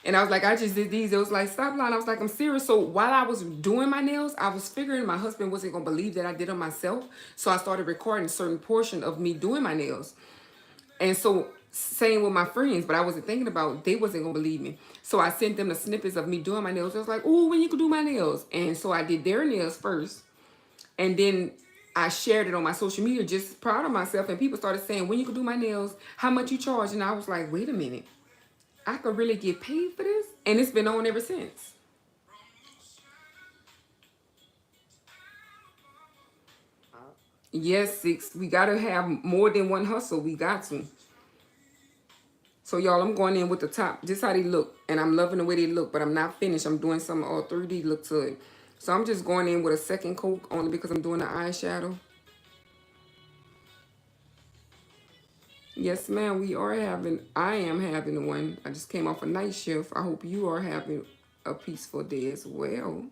S1: And I was like, I just did these. It was like, stop lying. I was like, I'm serious. So while I was doing my nails, I was figuring my husband wasn't going to believe that I did them myself. So I started recording a certain portion of me doing my nails. And so same with my friends, but I wasn't thinking about, they wasn't going to believe me. So I sent them the snippets of me doing my nails. I was like, oh, when you can do my nails. And so I did their nails first. And then I shared it on my social media, just proud of myself. And people started saying, when you can do my nails, how much you charge? And I was like, wait a minute. I could really get paid for this? And it's been on ever since. Yes, 6. We got to have more than one hustle. We got to. So, y'all, I'm going in with the top. Just how they look. And I'm loving the way they look. But I'm not finished. I'm doing some 3D look to it. So I'm just going in with a second coat only because I'm doing the eyeshadow. Yes, ma'am, I am having one. I just came off a night shift. I hope you are having a peaceful day as well.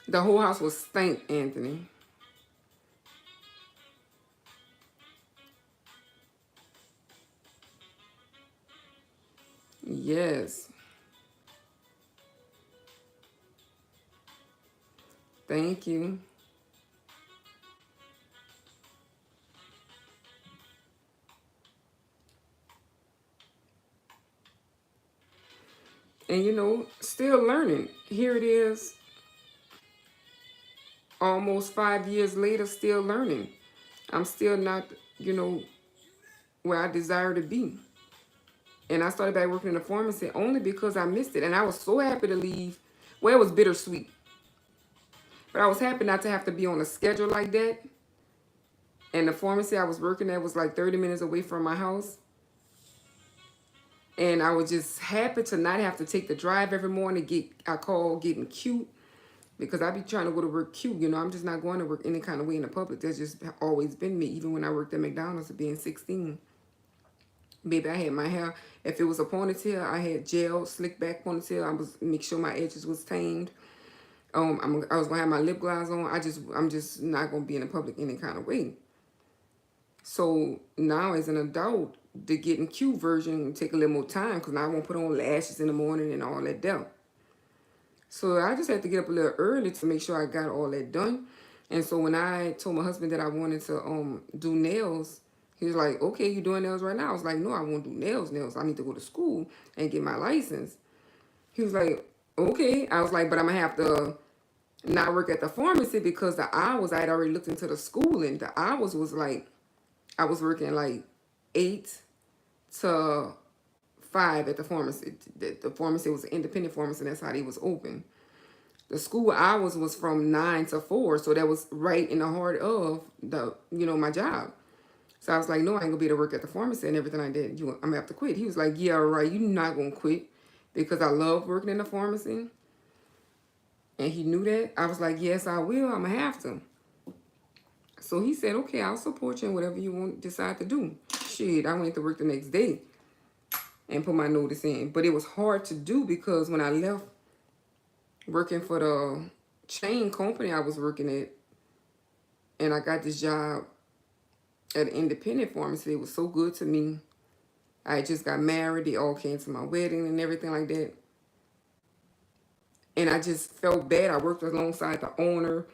S1: The whole house was stank, Anthony. Yes. Thank you. And you know, still learning. Here it is, almost 5 years later, still learning. I'm still not, you know, where I desire to be. And I started back working in the pharmacy only because I missed it. And I was so happy to leave. Well, it was bittersweet. But I was happy not to have to be on a schedule like that. And the pharmacy I was working at was like 30 minutes away from my house. And I was just happy to not have to take the drive every morning. I call getting cute. Because I be trying to go to work cute. You know, I'm just not going to work any kind of way in the public. That's just always been me. Even when I worked at McDonald's being 16. Baby, I had my hair. If it was a ponytail, I had gel, slick back ponytail. I was make sure my edges was tamed. I was gonna have my lip gloss on. I'm just not gonna be in the public any kind of way. So now as an adult, the getting cute version take a little more time because now I won't put on lashes in the morning and all that stuff. So I just had to get up a little early to make sure I got all that done. And so when I told my husband that I wanted to do nails, he was like, okay, you doing nails right now? I was like, no, I won't do nails. I need to go to school and get my license. He was like, okay. I was like, but I'm going to have to not work at the pharmacy because the hours, I had already looked into the school and the hours was like, I was working like 8 to 5 at the pharmacy. The pharmacy was an independent pharmacy, and that's how they was open. The school hours was from 9 to 4, so that was right in the heart of my job. So I was like, no, I ain't gonna be able to work at the pharmacy and everything like that. I'm gonna have to quit. He was like, yeah, right, you're not gonna quit because I love working in the pharmacy. And he knew that. I was like, yes, I will. I'm gonna have to. So he said, okay, I'll support you in whatever you want decide to do. Shit, I went to work the next day and put my notice in. But it was hard to do because when I left working for the chain company I was working at, and I got this job at an independent pharmacy, it was so good to me. I just got married. They all came to my wedding and everything like that. And I just felt bad. I worked alongside the owner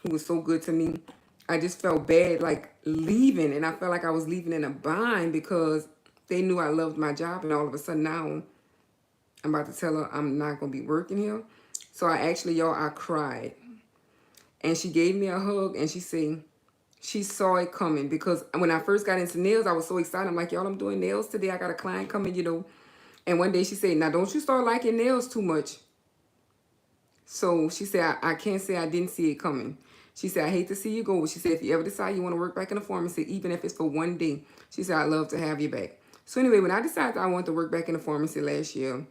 S1: who was so good to me. I just felt bad like leaving, and I felt like I was leaving in a bind because they knew I loved my job, and all of a sudden now I'm about to tell her I'm not going to be working here. So I cried. And she gave me a hug, and she said she saw it coming because when I first got into nails, I was so excited. I'm like, y'all, I'm doing nails today. I got a client coming. And one day she said, now don't you start liking nails too much. So she said, I can't say I didn't see it coming. She said, I hate to see you go. She said, if you ever decide you want to work back in the pharmacy, even if it's for one day, she said, I'd love to have you back. So anyway, when I decided I wanted to work back in the pharmacy last year,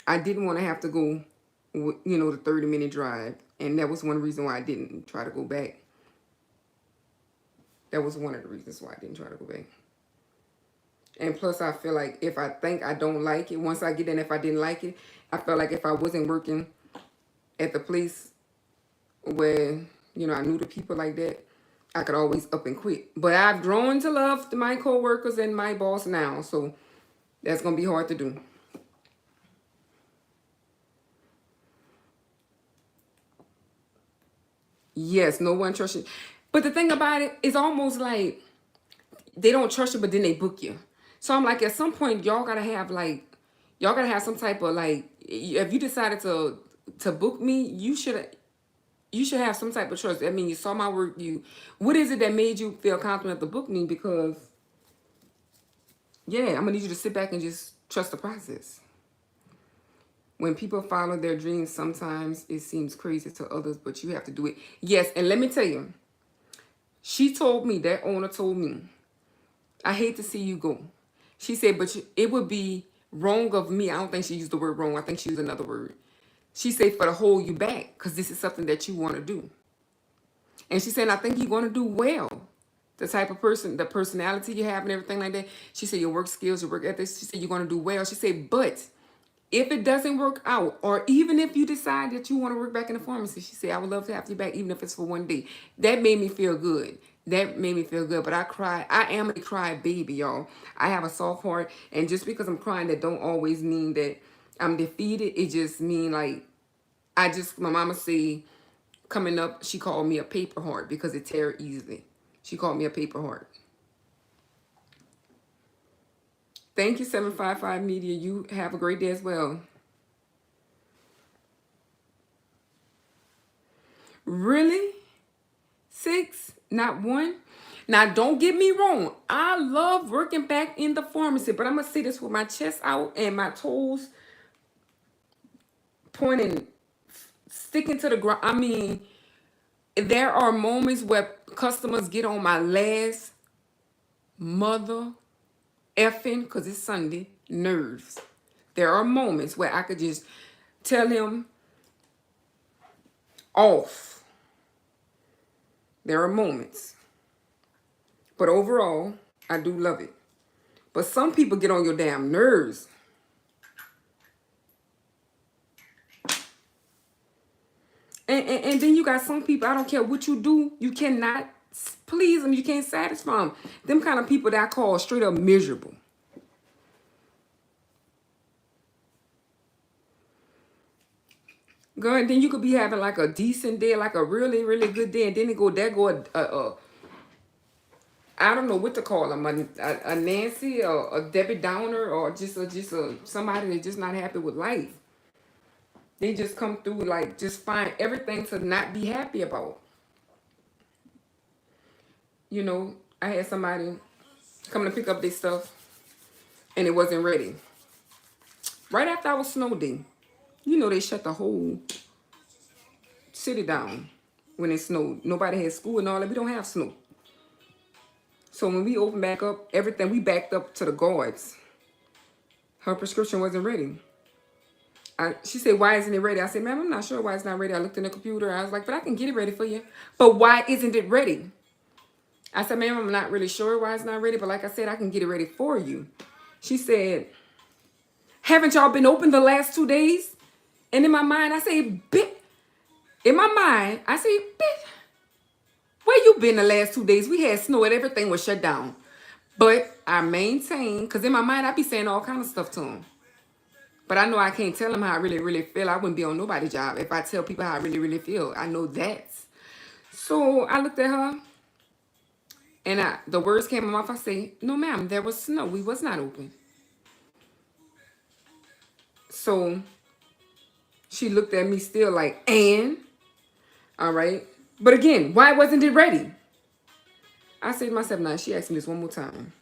S1: I didn't want to have to go, the 30-minute drive. And that was one reason why I didn't try to go back. That was one of the reasons why I didn't try to go back. And plus, I feel like if I think I don't like it, once I get in, if I didn't like it, I felt like if I wasn't working at the place where, I knew the people like that, I could always up and quit. But I've grown to love my coworkers and my boss now, so that's going to be hard to do. Yes, no one trusts you. But the thing about it is almost like they don't trust you, but then they book you. So I'm like, at some point, y'all got to have some type of if you decided to book me, you should have some type of trust. I mean, you saw my work. What is it that made you feel confident to book me? Because, yeah, I'm going to need you to sit back and just trust the process. When people follow their dreams, sometimes it seems crazy to others, but you have to do it. Yes, and let me tell you, that owner told me, I hate to see you go. She said, but it would be wrong of me. I don't think she used the word wrong. I think she used another word. She said for to hold you back because this is something that you want to do. And she said, I think you're going to do well. The type of person, the personality you have and everything like that. She said your work skills, your work ethics. She said you're going to do well. She said, but if it doesn't work out, or even if you decide that you want to work back in the pharmacy, she said, I would love to have you back, even if it's for one day. That made me feel good. That made me feel good. But I cried. I am a cry baby, y'all. I have a soft heart. And just because I'm crying, that don't always mean that I'm defeated. It just mean like, my mama say, coming up, she called me a paper heart because it tear easily. She called me a paper heart. Thank you, 755 Media. You have a great day as well. Really? 6? Not 1? Now, don't get me wrong. I love working back in the pharmacy, but I'm going to say this with my chest out and my toes pointing, sticking to the ground. I mean, there are moments where customers get on my last mother effing, because it's Sunday, nerves. There are moments where I could just tell him off. There are moments. But overall, I do love it. But some people get on your damn nerves. And then you got some people, I don't care what you do, you cannot please them. You can't satisfy them. Them kind of people that I call straight up miserable. Girl, and then you could be having like a decent day, like a really, really good day, and then I don't know what to call them, a Nancy or a Debbie Downer, or just somebody that's just not happy with life. They just come through like just find everything to not be happy about. You know, I had somebody come to pick up their stuff and it wasn't ready. Right after our snow day, you know, they shut the whole city down when it snowed. Nobody had school and all that. We don't have snow. So when we opened back up, everything, we backed up to the guards. Her prescription wasn't ready. She said, why isn't it ready? I said, ma'am, I'm not sure why it's not ready. I looked in the computer. I was like, but I can get it ready for you. But why isn't it ready? I said, ma'am, I'm not really sure why it's not ready. But like I said, I can get it ready for you. She said, haven't y'all been open the last 2 days? And in my mind, I say, bitch. In my mind, I say, bitch. Where you been the last 2 days? We had snow and everything was shut down. But I maintain, because in my mind, I be saying all kind of stuff to him. But I know I can't tell them how I really, really feel. I wouldn't be on nobody's job if I tell people how I really, really feel. I know that. So I looked at her, and the words came off. I say, no, ma'am, there was snow. We was not open. So she looked at me still like, and? All right. But again, why wasn't it ready? I said to myself, now she asked me this one more time.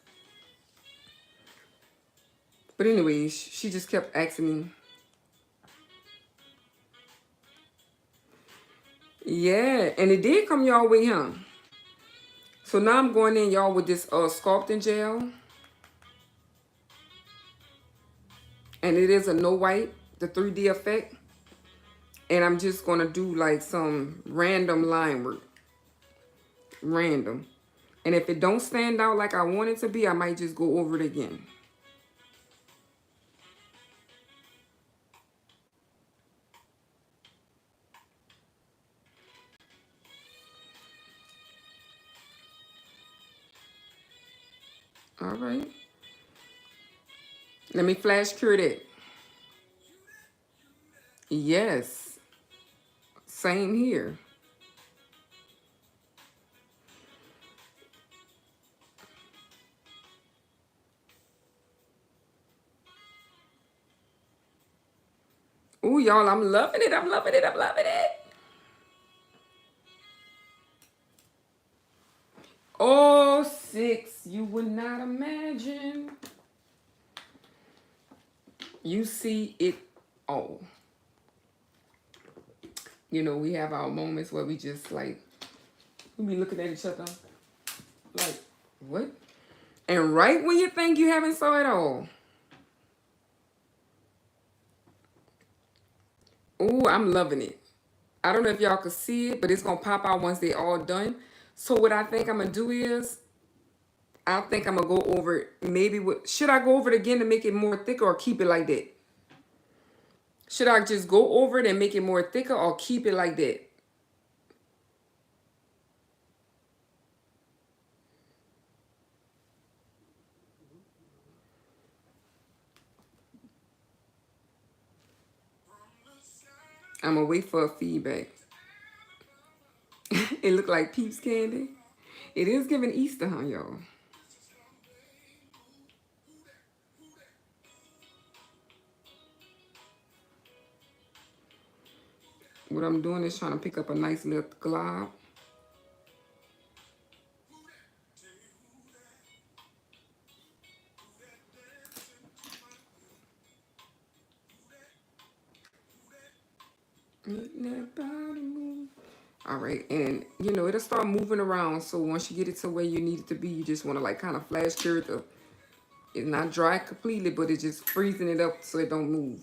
S1: But anyways, she just kept asking me. Yeah, and it did come y'all way, huh? So now I'm going in, y'all, with this sculpting gel. And it is a no wipe, the 3D effect. And I'm just going to do like some random line work. Random. And if it don't stand out like I want it to be, I might just go over it again. All right. Let me flash cure that. Yes. Same here. Ooh, y'all, I'm loving it. I'm loving it. I'm loving it. Oh, 6. You would not imagine. You see it all. You know, we have our moments where we just like, we be looking at each other like, what? And right when you think you haven't saw it all, Ooh, I'm loving it. I don't know if y'all can see it, but it's gonna pop out once they all done. So what I think I'm gonna do is, I think I'm gonna go over it. Maybe what should I go over it again to make it more thicker or keep it like that? Should I just go over it and make it more thicker or keep it like that? I'm gonna wait for a feedback. It look like Peeps candy. It is giving Easter, huh, y'all? What I'm doing is trying to pick up a nice little glob. All right, and you know it'll start moving around. So once you get it to where you need it to be, you just want to like kind of flash cure it. It's not dry completely, but it's just freezing it up so it don't move.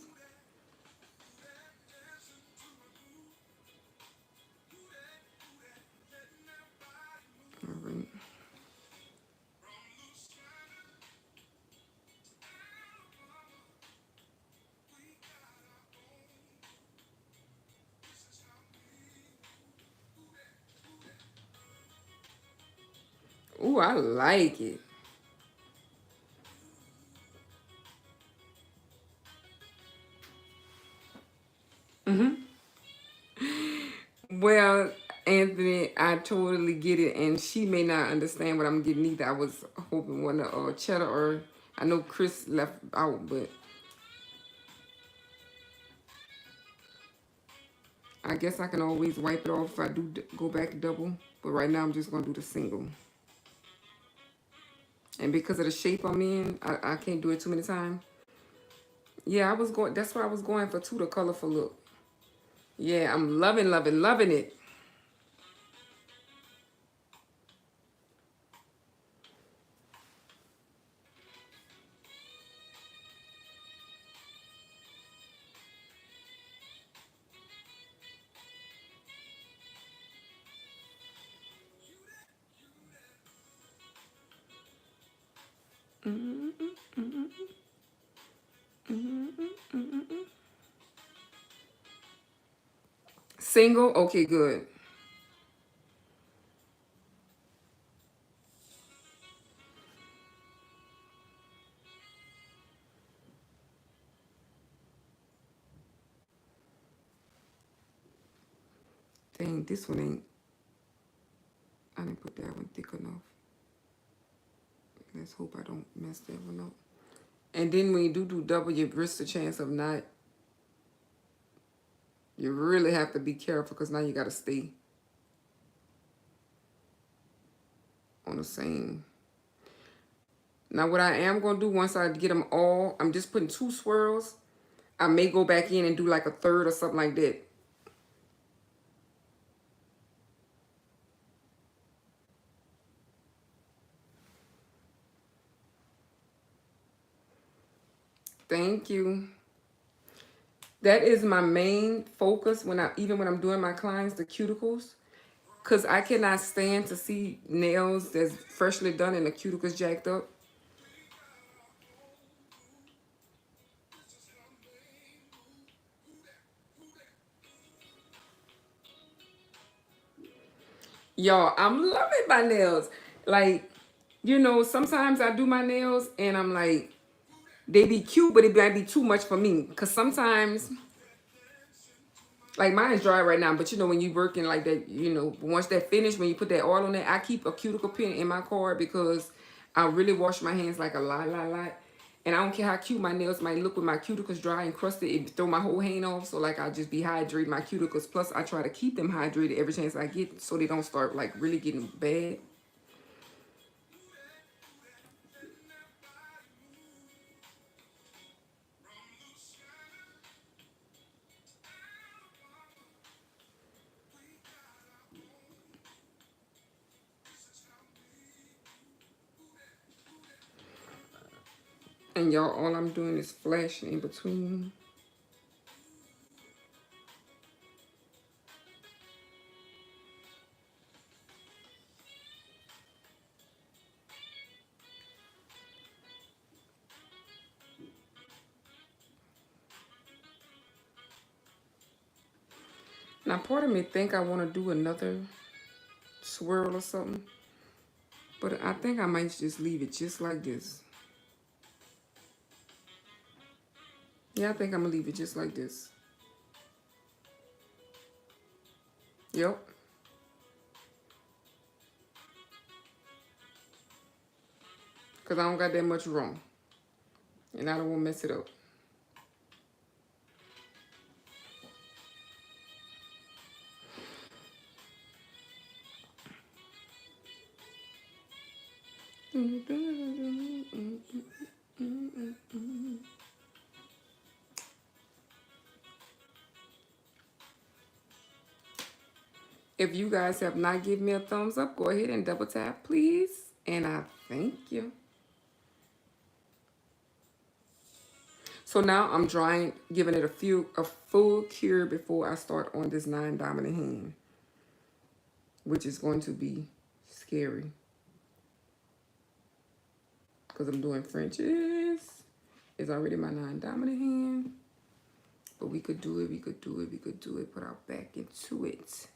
S1: All right. Ooh, I like it. Well, Anthony, I totally get it, and she may not understand what I'm getting either. I was hoping one of cheddar or I know Chris left out, but I guess I can always wipe it off if I do go back double. But right now I'm just gonna do the single. And because of the shape I'm in, I can't do it too many times. Yeah, I was going. That's why I was going for two, the colorful look. Yeah, I'm loving, loving, loving it. Single, okay, good. Dang, this one ain't. I didn't put that one thick enough. Let's hope I don't mess that one up. And then when you do double, you risk the chance of not. You really have to be careful because now you got to stay on the same. Now what I am going to do once I get them all, I'm just putting two swirls. I may go back in and do like a third or something like that. Thank you. That is my main focus even when I'm doing my clients, the cuticles. Because I cannot stand to see nails that's freshly done and the cuticles jacked up. Y'all, I'm loving my nails. Like, you know, sometimes I do my nails and I'm like, they be cute, but it might be too much for me. Because sometimes, like mine's dry right now, but you know, when you working like that, you know, once that finished, when you put that oil on it, I keep a cuticle pin in my card because I really wash my hands like a lot. And I don't care how cute my nails might look with my cuticles dry and crusted, it throw my whole hand off. So like I just be hydrating my cuticles. Plus I try to keep them hydrated every chance I get so they don't start like really getting bad. And y'all, all I'm doing is flashing in between. Now, part of me think I want to do another swirl or something. But I think I might just leave it just like this. Yeah, I think I'm going to leave it just like this. Yep. Because I don't got that much room. And I don't want to mess it up. If you guys have not given me a thumbs up, go ahead and double tap, please. And I thank you. So now I'm drying, giving it a full cure before I start on this 9 dominant hand, which is going to be scary because I'm doing Frenches. It's already my 9 dominant hand, but we could do it. We could do it. We could do it. Put our back into it.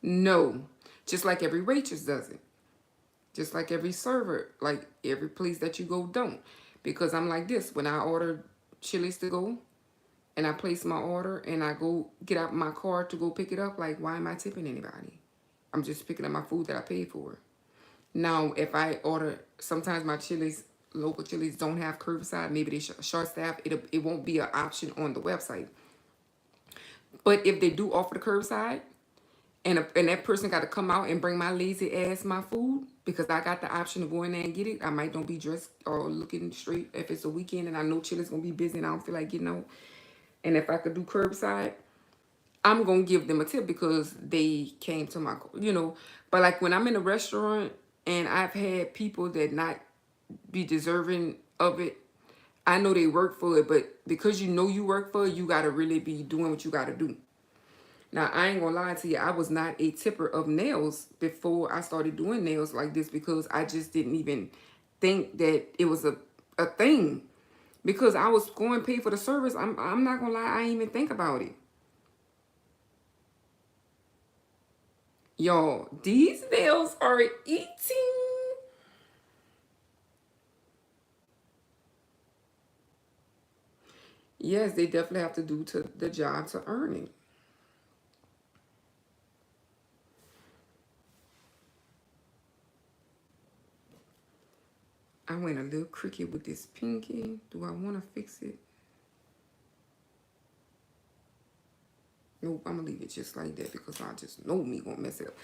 S1: No, just like every waitress does it. Just like every server, like every place that you go don't. Because I'm like this, when I order Chili's to go and I place my order and I go get out my car to go pick it up, like why am I tipping anybody? I'm just picking up my food that I paid for. Now, if I order, sometimes my Chili's, local Chili's don't have curbside, maybe they short staff, it won't be an option on the website. But if they do offer the curbside, and that person got to come out and bring my lazy ass my food because I got the option to go in there and get it. I might don't be dressed or looking straight if it's a weekend and I know Chili's going to be busy and I don't feel like getting out. And if I could do curbside, I'm going to give them a tip because they came to my, you know. But like when I'm in a restaurant and I've had people that not be deserving of it, I know they work for it. But because you know you work for it, you got to really be doing what you got to do. Now, I ain't gonna lie to you, I was not a tipper of nails before I started doing nails like this because I just didn't even think that it was a thing. Because I was going to pay for the service, I'm not gonna lie, I didn't even think about it. Y'all, these nails are eating. Yes, they definitely have to do to the job to earn it. I went a little crooked with this pinky. Do I want to fix it? Nope, I'm going to leave it just like that because I just know me going to mess it up.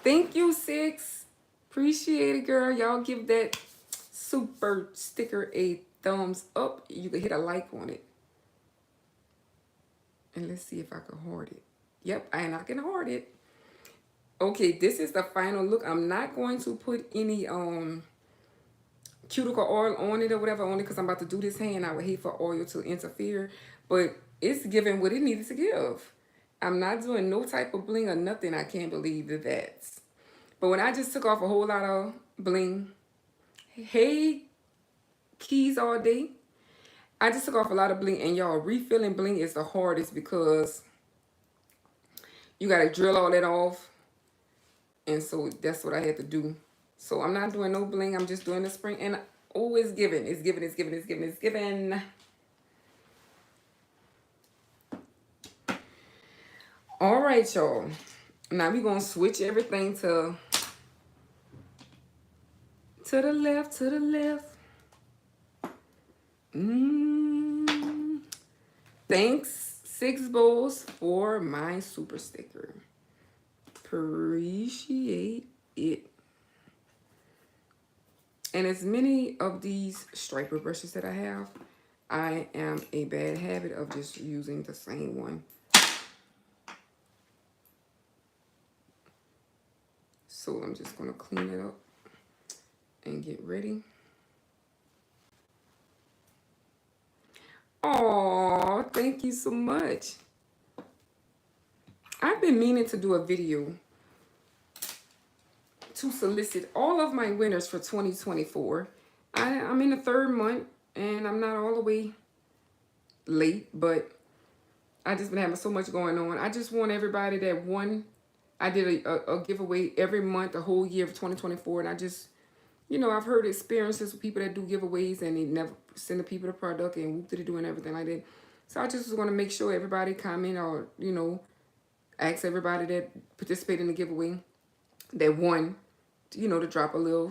S1: Thank you, Six. Appreciate it, girl. Y'all give that super sticker a thumbs up. You can hit a like on it. And let's see if I can hoard it. Yep, and I can hoard it. Okay, this is the final look. I'm not going to put any cuticle oil on it or whatever, only because I'm about to do this hand. I would hate for oil to interfere, but it's giving what it needed to give. I'm not doing no type of bling or nothing. I can't believe that. But when I just took off a whole lot of bling, hey, keys all day, I just took off a lot of bling, and y'all, refilling bling is the hardest because you got to drill all that off, and so that's what I had to do. So I'm not doing no bling. I'm just doing the spring. And oh, it's giving. It's giving. It's giving. It's giving. It's giving. All right, y'all. Now we're going to switch everything to the left, to the left. Thanks, Six Bowls, for my super sticker. Appreciate it. And as many of these striper brushes that I have, I am a bad habit of just using the same one. So I'm just going to clean it up and get ready. Oh, thank you so much. I've been meaning to do a video to solicit all of my winners for 2024. I'm in the 3rd month and I'm not all the way late, but I just been having so much going on. I just want everybody that won. I did a giveaway every month, the whole year of 2024, and I just, I've heard experiences with people that do giveaways and they never send the people the product and whoop did it do and everything like that. So I just was going to make sure everybody comment or, ask everybody that participated in the giveaway that won, to drop a little,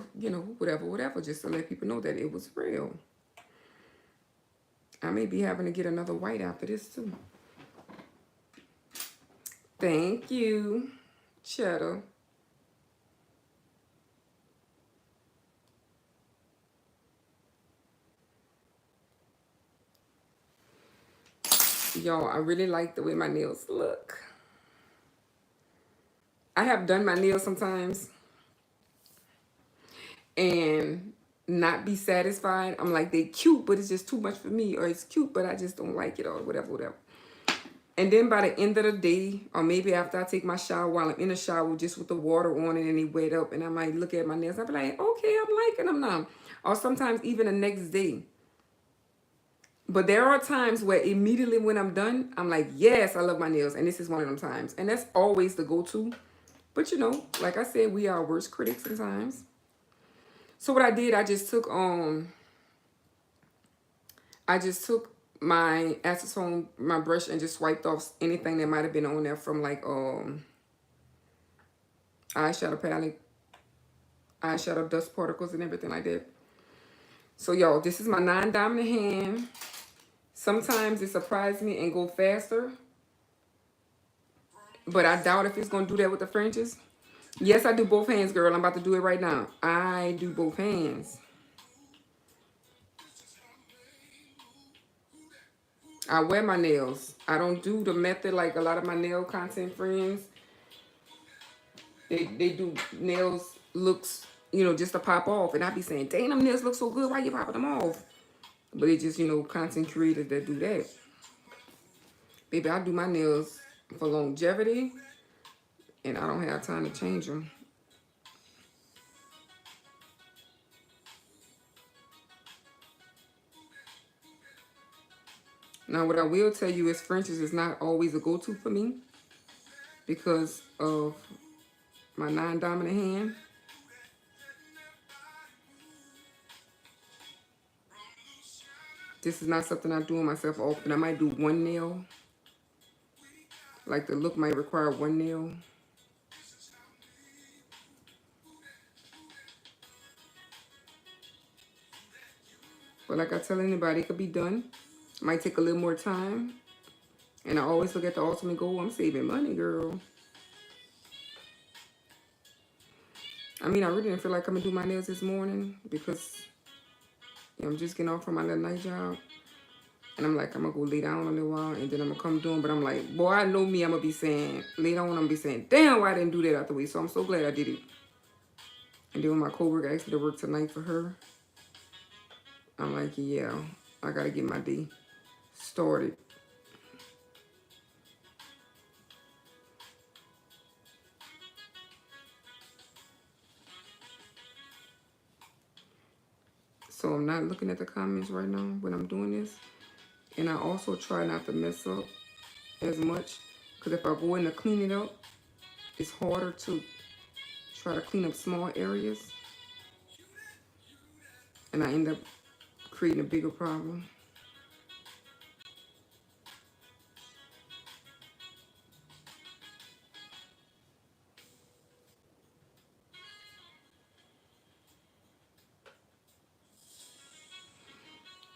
S1: whatever, just to let people know that it was real. I may be having to get another white after this too. Thank you, Cheddar. Y'all, I really like the way my nails look. I have done my nails sometimes and not be satisfied. I'm like, they cute, but it's just too much for me. Or it's cute, but I just don't like it or whatever. And then by the end of the day, or maybe after I take my shower, while I'm in the shower just with the water on it and they wet up, and I might look at my nails, I'll be like, okay, I'm liking them now. Or sometimes even the next day. But there are times where immediately when I'm done, I'm like, yes, I love my nails. And this is one of them times. And that's always the go-to. But like I said, we are worst critics sometimes. So what I did, I just took my acetone, my brush, and just swiped off anything that might have been on there from like eyeshadow palette, eyeshadow dust particles and everything like that. So y'all, this is my non-dominant hand. Sometimes it surprises me and go faster, but I doubt if it's gonna do that with the Frenches. Yes, I do both hands, girl. I'm about to do it right now. I do both hands. I wear my nails. I don't do the method like a lot of my nail content friends. They do nails looks, just to pop off. And I be saying, dang, them nails look so good. Why you popping them off? But it's just, content creators that do that. Baby, I do my nails for longevity. And I don't have time to change them. Now, what I will tell you is French's is not always a go-to for me because of my non-dominant hand. This is not something I do on myself often. I might do one nail. Like the look might require one nail. But like I tell anybody, it could be done. It might take a little more time. And I always look at the ultimate goal. I'm saving money, girl. I mean, I really didn't feel like coming to do my nails this morning because I'm just getting off from my little night job. And I'm like, I'm going to go lay down a little while and then I'm going to come do them. But I'm like, boy, I know me. I'm going to be saying, later on, I'm going to be saying, damn, why I didn't do that out the way. So I'm so glad I did it. And then when my coworker asked me to work tonight for her, I'm like, yeah, I got to get my day started. So I'm not looking at the comments right now when I'm doing this. And I also try not to mess up as much. Because if I go in to clean it up, it's harder to try to clean up small areas. And I end up creating a bigger problem.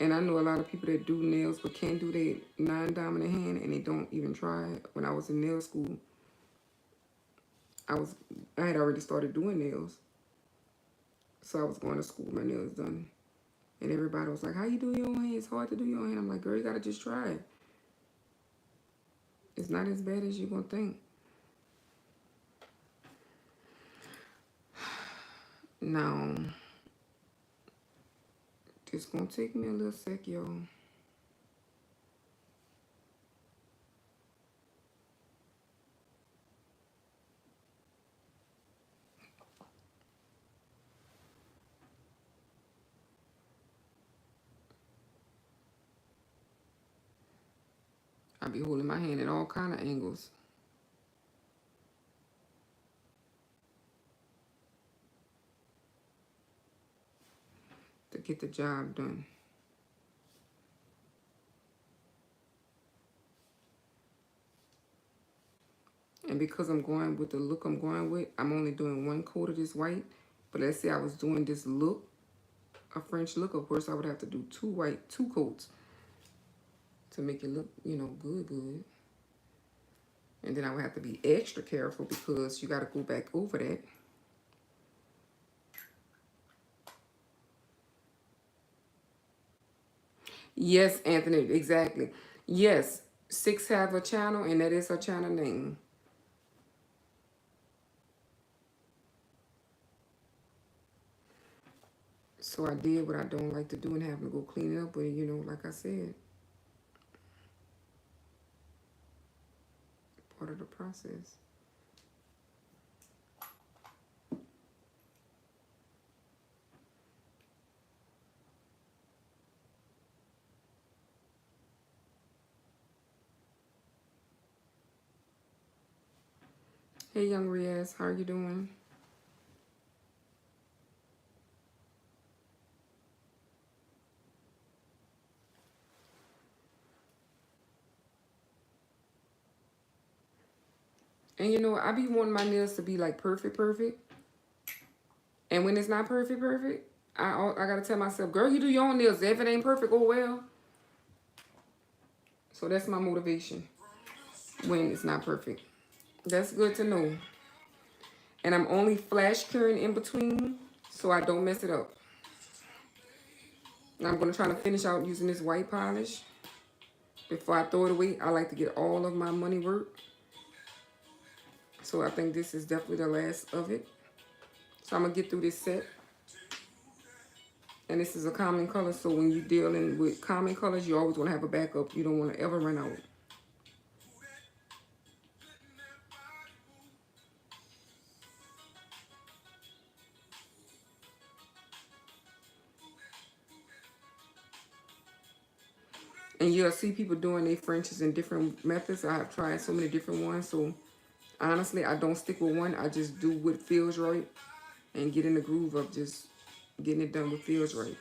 S1: And I know a lot of people that do nails but can't do their non-dominant hand and they don't even try it. When I was in nail school, I had already started doing nails. So I was going to school with my nails done. And everybody was like, how you do your own hand? It's hard to do your own hand. I'm like, girl, you got to just try it. It's not as bad as you're going to think. Now, it's going to take me a little sec, y'all. be holding my hand at all kind of angles to get the job done. And because I'm going with the look I'm going with, I'm only doing 1 coat of this white. But let's say I was doing this look, a French look, of course I would have to do 2 coats to make it look, you know, good. And then I would have to be extra careful because you got to go back over that. Yes, Anthony, exactly. Yes, 6 have a channel, and that is her channel name. So I did what I don't like to do and having to go clean it up. But, you know, like I said, part of the process. Hey, young Riaz, how are you doing? And, you know, I be wanting my nails to be, like, perfect. And when it's not perfect, I got to tell myself, girl, you do your own nails. If it ain't perfect, oh, well. So that's my motivation when it's not perfect. That's good to know. And I'm only flash curing in between so I don't mess it up. Now I'm going to try to finish out using this white polish. Before I throw it away, I like to get all of my money work. So I think this is definitely the last of it. So I'm going to get through this set. And this is a common color. So when you're dealing with common colors, you always want to have a backup. You don't want to ever run out. And you'll see people doing their Frenches in different methods. I have tried so many different ones. So honestly, I don't stick with one. I just do what feels right and get in the groove of just getting it done what feels right.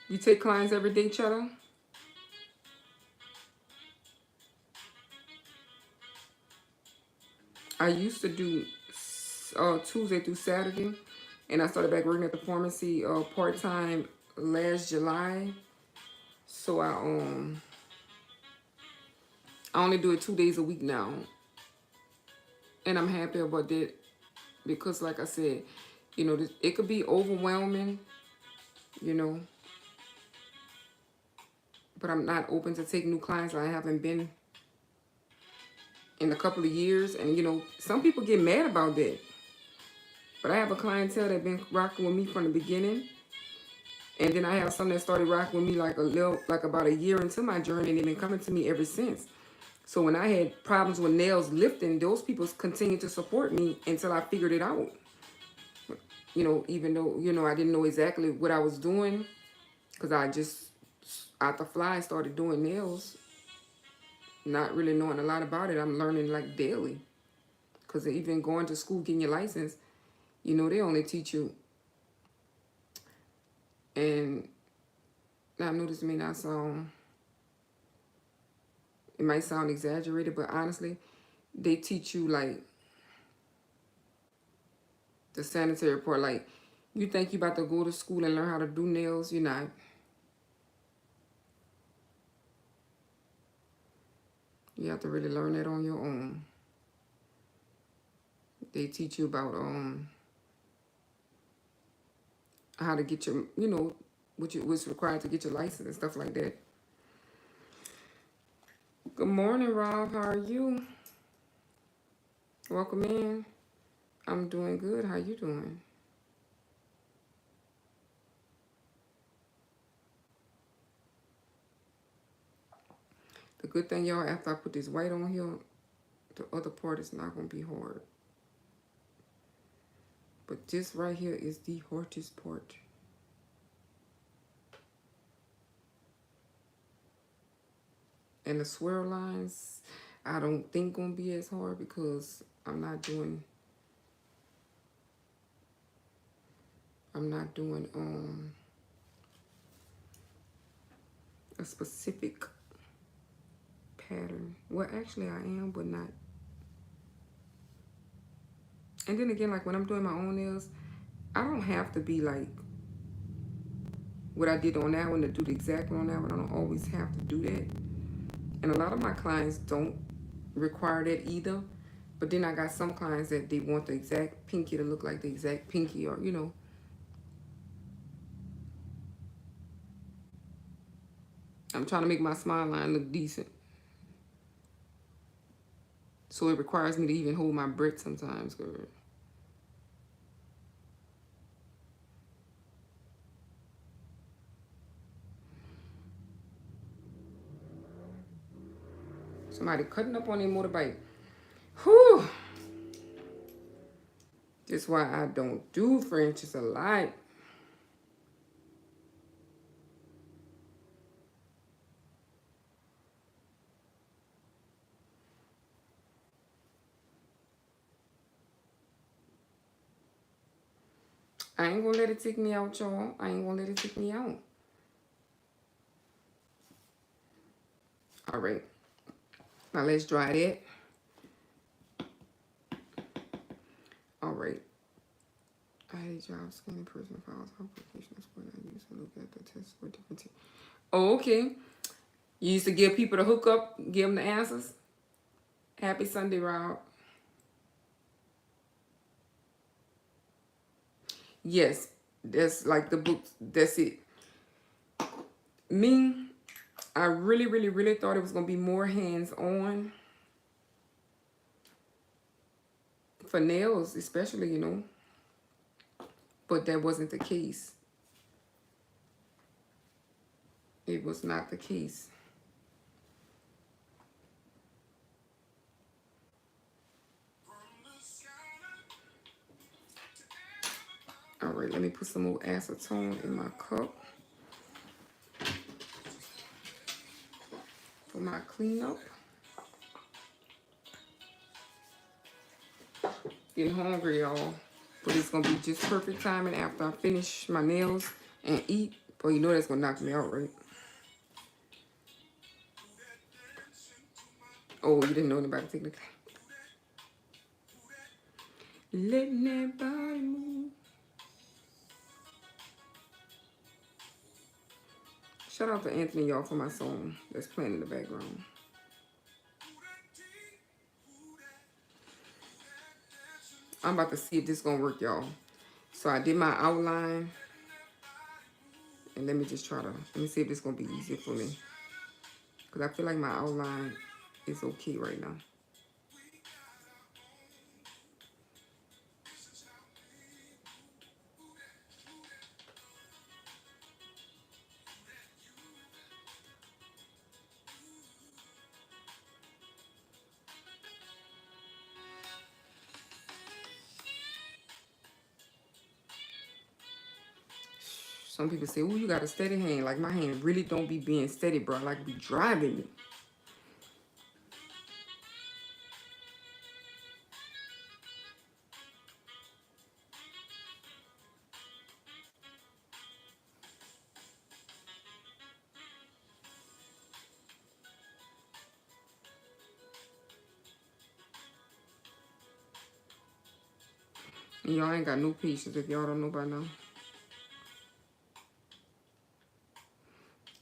S1: You take clients every day, Cheddar? I used to do Tuesday through Saturday, and I started back working at the pharmacy part-time last July. So I only do it 2 days a week now, and I'm happy about that because, like I said, you know, it could be overwhelming, you know, but I'm not open to take new clients. I haven't been in a couple of years, and you know, some people get mad about that. But I have a clientele that's been rocking with me from the beginning. And then I have some that started rocking with me like about a year into my journey, and they've been coming to me ever since. So when I had problems with nails lifting, those people continued to support me until I figured it out. You know, even though, you know, I didn't know exactly what I was doing because I just, out the fly, started doing nails. Not really knowing a lot about it. I'm learning like daily. Because even going to school, getting your license, you know, they only teach you. And I know this may not sound, it might sound exaggerated, but honestly, they teach you like the sanitary part. Like, you think you about to go to school and learn how to do nails, you're not. You have to really learn that on your own. They teach you about how to get your, you know, what's required to get your license and stuff like that. Good morning, Rob. How are you? Welcome in. I'm doing good. How you doing? The good thing, y'all, after I put this white on here, the other part is not going to be hard. But this right here is the hardest part. And the swirl lines, I don't think going to be as hard because I'm not doing a specific pattern. Well, actually I am, but not. And then again, like when I'm doing my own nails, I don't have to be like what I did on that one to do the exact one on that one. I don't always have to do that. And a lot of my clients don't require that either. But then I got some clients that they want the exact pinky to look like the exact pinky, or, you know. I'm trying to make my smile line look decent. So it requires me to even hold my breath sometimes, girl. Somebody cutting up on their motorbike. Whew. That's why I don't do Frenches a lot. I ain't gonna let it take me out, y'all. I ain't gonna let it take me out. All right. Now let's dry that. All right. I had a job scanning personal files, applications, when I used to look at the test for different teams. Oh, okay. You used to give people the hookup, give them the answers. Happy Sunday, Rob. Yes, that's like the book. That's it. Me, I really, really, really thought it was going to be more hands-on for nails, especially, you know. But that wasn't the case. It was not the case. All right, let me put some more acetone in my cup for my cleanup. Getting hungry, y'all. But it's going to be just perfect timing after I finish my nails and eat. But you know that's going to knock me out, right? Oh, you didn't know anybody taking the class. Letting that body move. Shout out to Anthony, y'all, for my song that's playing in the background. I'm about to see if this is going to work, y'all. So I did my outline. And let me just try to, let me see if this is going to be easier for me. Because I feel like my outline is okay right now. Some people say, oh, you got a steady hand. Like, my hand really don't be being steady, bro. Like, be driving me. And y'all ain't got no patience if y'all don't know by now.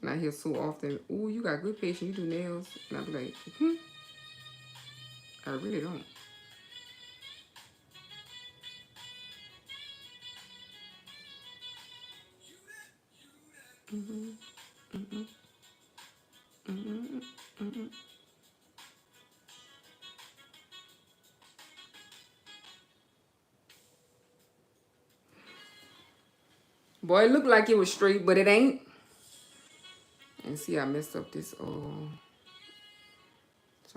S1: And I hear so often, oh, you got good patience. You do nails. And I be like, I really don't. Boy, it looked like it was straight, but it ain't. And see, I messed up this, so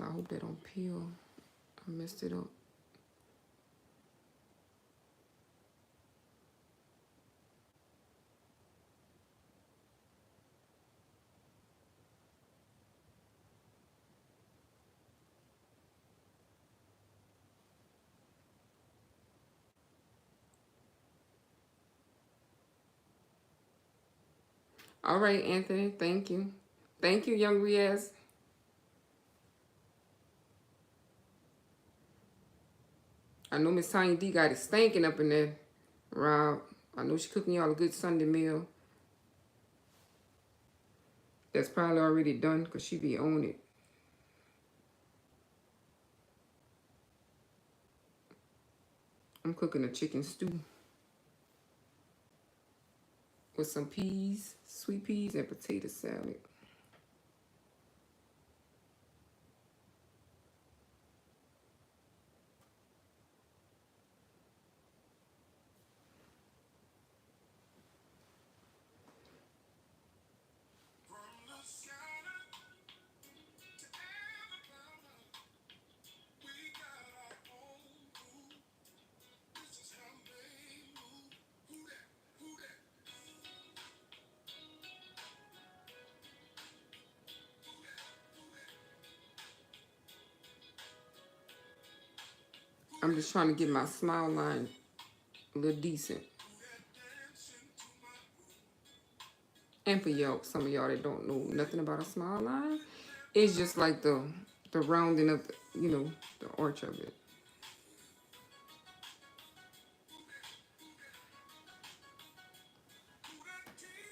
S1: I hope they don't peel. I messed it up. All right, Anthony, thank you. Thank you, young Riaz. I know Miss Tanya D got it stinking up in there, Rob. I know she cooking y'all a good Sunday meal. That's probably already done because she be on it. I'm cooking a chicken stew with some peas, sweet peas, and potato salad. I'm just trying to get my smile line a little decent. And for y'all, some of y'all that don't know nothing about a smile line, it's just like the rounding of the, the arch of it.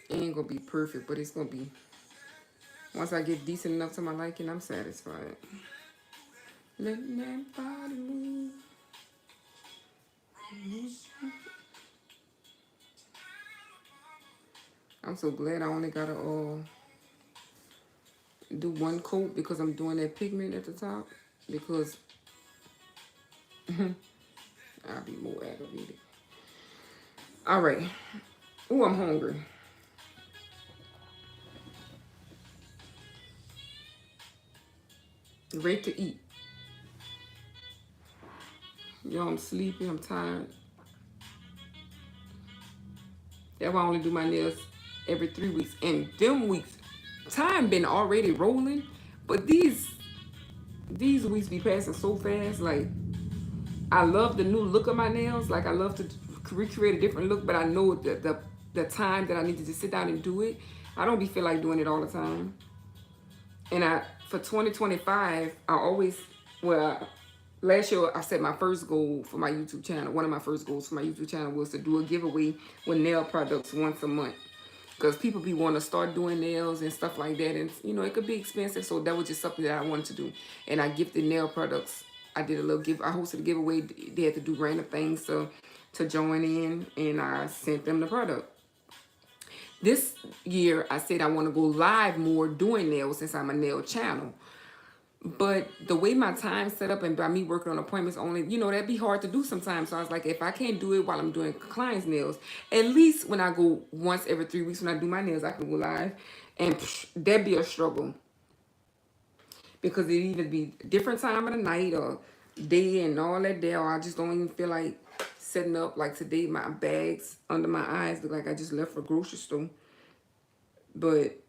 S1: It ain't gonna be perfect, but it's gonna be, once I get decent enough to my liking, I'm satisfied. Let that body move. I'm so glad I only gotta do one coat because I'm doing that pigment at the top, because I'll be more aggravated. All right. Ooh, I'm hungry. Ready to eat. Yo, I'm sleepy. I'm tired. That's why I only do my nails every 3 weeks. And them weeks, time been already rolling, but these weeks be passing so fast. Like, I love the new look of my nails. Like, I love to recreate a different look, but I know that the time that I need to just sit down and do it, I don't be feel like doing it all the time. And for 2025, I always, well, last year I set my first goal for my YouTube channel. One of my first goals for my YouTube channel was to do a giveaway with nail products once a month. Because people be wanting to start doing nails and stuff like that. And, it could be expensive. So that was just something that I wanted to do. And I gifted nail products. I did a little I hosted a giveaway. They had to do random things to join in. And I sent them the product. This year, I said I want to go live more doing nails since I'm a nail channel. But the way my time's set up and by me working on appointments only, that'd be hard to do sometimes. So I was like, if I can't do it while I'm doing clients' nails, at least when I go once every 3 weeks when I do my nails, I can go live. And that'd be a struggle. Because it either be different time of the night or day and all that day, or I just don't even feel like setting up. Like today, my bags under my eyes look like I just left for a grocery store. But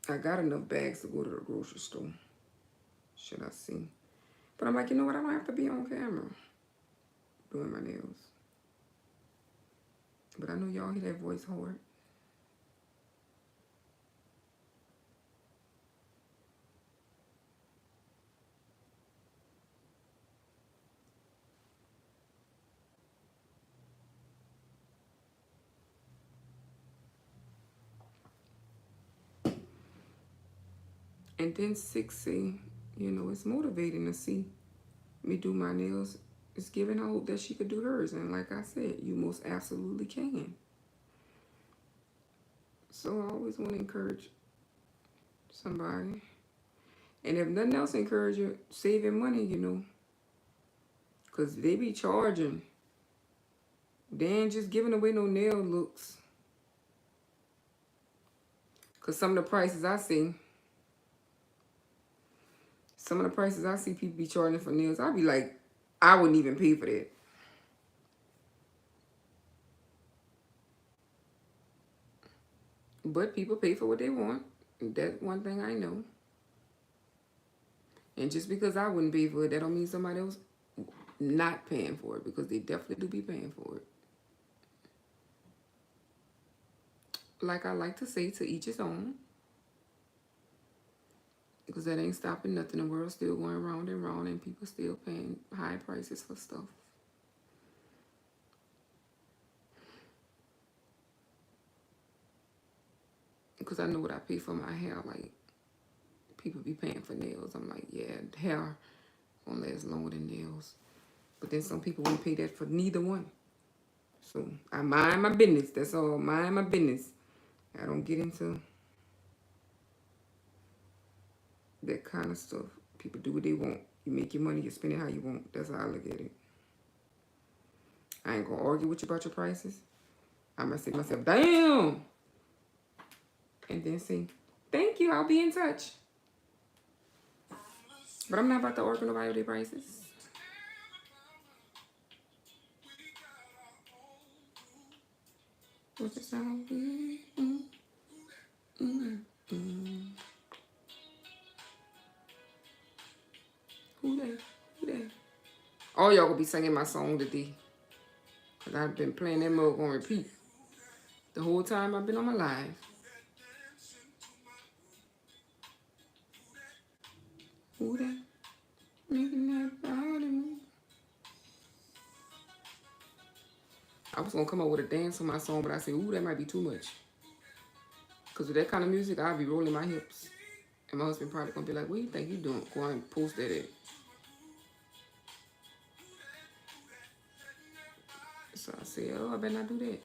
S1: I got enough bags to go to the grocery store. Should I see? But I'm like, you know what? I don't have to be on camera doing my nails. But I know y'all hear that voice hard. And then 6C, it's motivating to see me do my nails. It's giving her hope that she could do hers. And like I said, you most absolutely can. So I always want to encourage somebody. And if nothing else, encourage you, saving money, Because they be charging. They ain't just giving away no nail looks. Because some of the prices I see, people be charging for nails, I'd be like, I wouldn't even pay for that. But people pay for what they want. That's one thing I know. And just because I wouldn't pay for it, that don't mean somebody else not paying for it, because they definitely do be paying for it. Like I like to say, to each his own. Because that ain't stopping nothing. The world's still going round and round, and people still paying high prices for stuff. Because I know what I pay for my hair. Like, people be paying for nails. I'm like, yeah, hair won't last longer than nails. But then some people won't pay that for neither one. So I mind my business. That's all. Mind my business. I don't get into that kind of stuff. People do what they want. You make your money, you spend it how you want. That's how I look at it. I ain't gonna argue with you about your prices. I might say to myself, damn. And then say, thank you, I'll be in touch. But I'm not about to argue nobody with their prices. What's the sound? Who that? Who that? All y'all gonna be singing my song today. Because I've been playing that mug on repeat the whole time I've been on my live. Who that? Making that body move. I was gonna come up with a dance on my song, but I said, ooh, that might be too much. Because with that kind of music, I'll be rolling my hips. And my husband probably gonna be like, what do you think you doing? Go on and post that at. So I said, oh, I better not do that.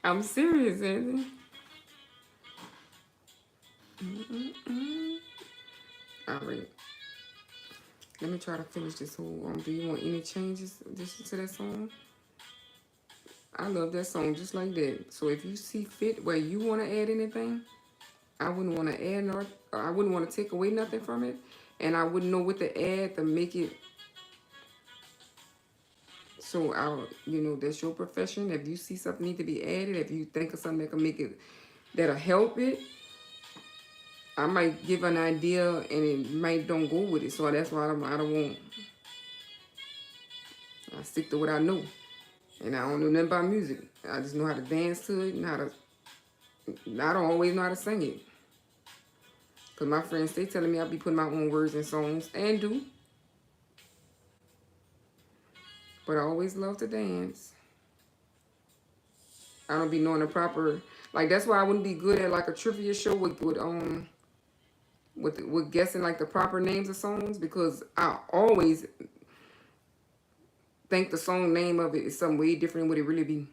S1: I'm serious, Anthony. All right. Let me try to finish this whole. Do you want any changes to that song? I love that song just like that. So if you see fit where you want to add anything, I wouldn't want to add nor I wouldn't want to take away nothing from it, and I wouldn't know what to add to make it. So that's your profession. If you see something need to be added, if you think of something that can make it, that'll help it, I might give an idea and it might don't go with it. So that's why I don't want. I stick to what I know, and I don't know nothing about music. I just know how to dance to it and how to. I don't always know how to sing it. Because my friends, they telling me I be putting my own words in songs, and do. But I always love to dance. I don't be knowing the proper, like, that's why I wouldn't be good at like a trivia show with guessing like the proper names of songs, because I always think the song name of it is something way different than what it really be.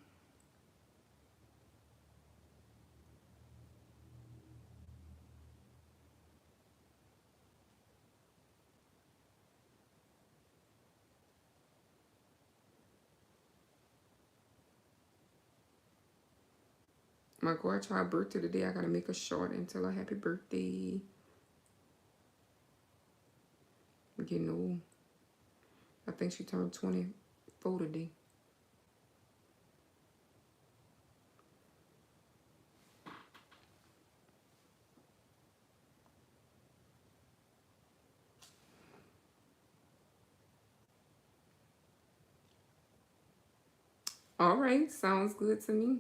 S1: My godchild birthday today, I gotta make a short and tell her happy birthday. I'm getting old. I think she turned 24 today. All right, sounds good to me.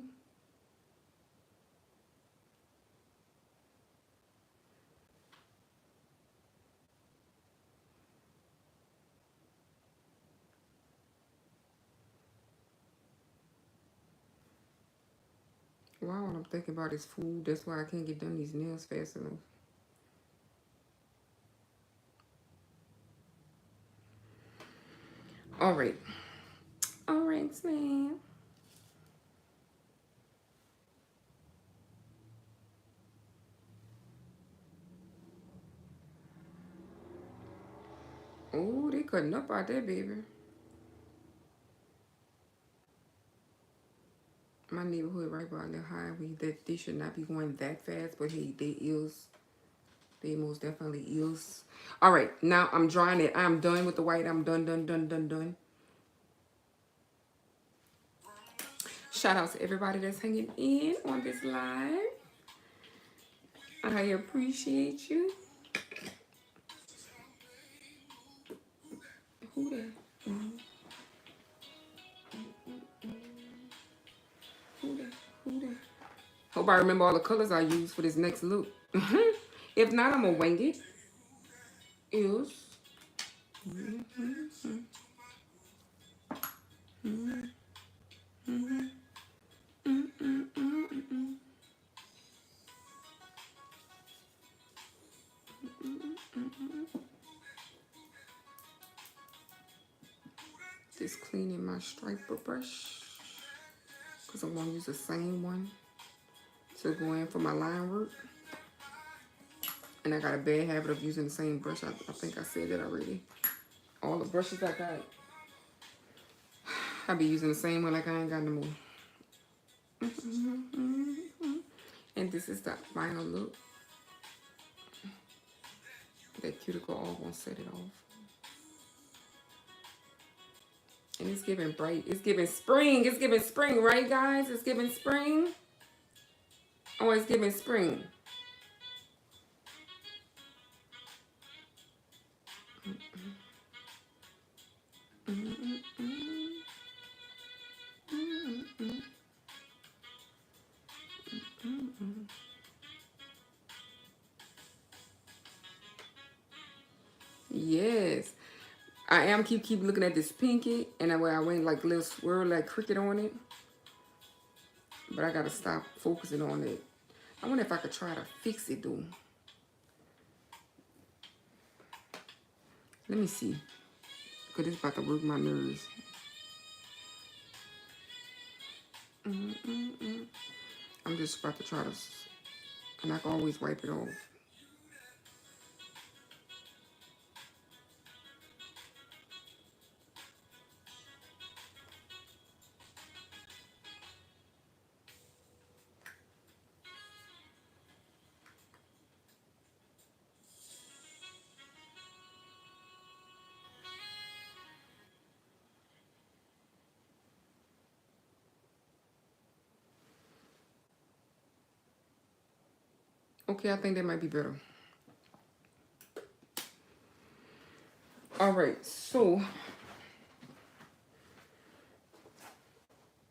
S1: Wow, what I'm thinking about is food. That's why I can't get done these nails fast enough. All right. All right, Snail. Oh, they cutting up out there, baby. My neighborhood right by the highway, that they should not be going that fast, but hey, they is. They most definitely is. All right, now I'm drawing it. I'm done with the white. I'm done, done, done, done, done. Shout out to everybody that's hanging in on this live. I appreciate you. Who that? Who that? Who that? Hope I remember all the colors I use for this next look. If not, I'm gonna wing it. Is just cleaning my striper brush because I'm gonna use the same one to go in for my line work. And I got a bad habit of using the same brush. I think I said that already. All the brushes I got, I be using the same one like I ain't got no more. And this is the final look. That cuticle all gonna set it off. And it's giving bright. It's giving spring. It's giving spring, right, guys? It's giving spring. Oh, it's giving spring. Yes. I am keep looking at this pinky, and that way I went like a little swirl like cricket on it. But I gotta stop focusing on it. I wonder if I could try to fix it though. Let me see. Because it's about to work my nerves. I'm just about to try to, and I can always wipe it off. Okay, I think that might be better. All right, so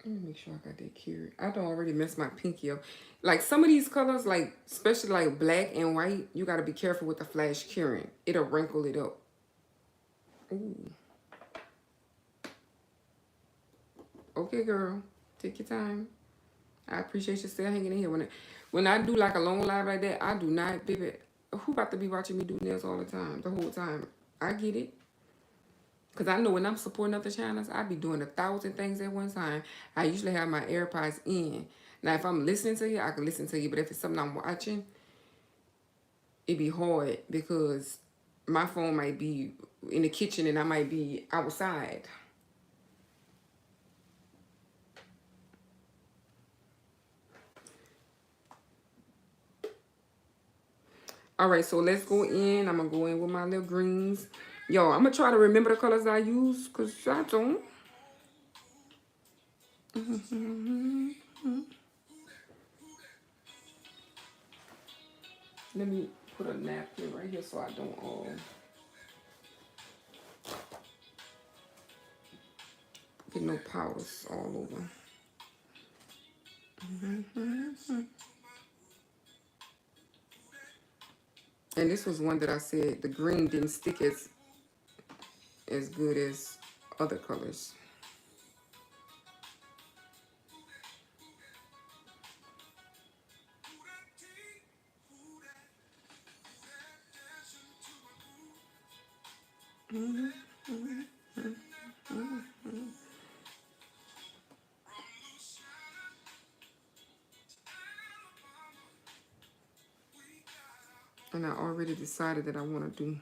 S1: let me make sure I got that cured. I don't already mess my pinky up. Like some of these colors, like especially like black and white, you gotta be careful with the flash curing. It'll wrinkle it up. Ooh. Okay, girl, take your time. I appreciate you still hanging in here. When I do like a long live like that, I do not, baby. Who about to be watching me do nails all the time, the whole time? I get it. Because I know when I'm supporting other channels, I be doing 1,000 things at one time. I usually have my AirPods in. Now, if I'm listening to you, I can listen to you. But if it's something I'm watching, it be hard because my phone might be in the kitchen and I might be outside. All right, so let's go in. I'm going to go in with my little greens. Yo, I'm going to try to remember the colors I use because I don't. Let me put a napkin right here so I don't get no powders all over. And this was one that I said the green didn't stick as good as other colors. And I already decided that I want to do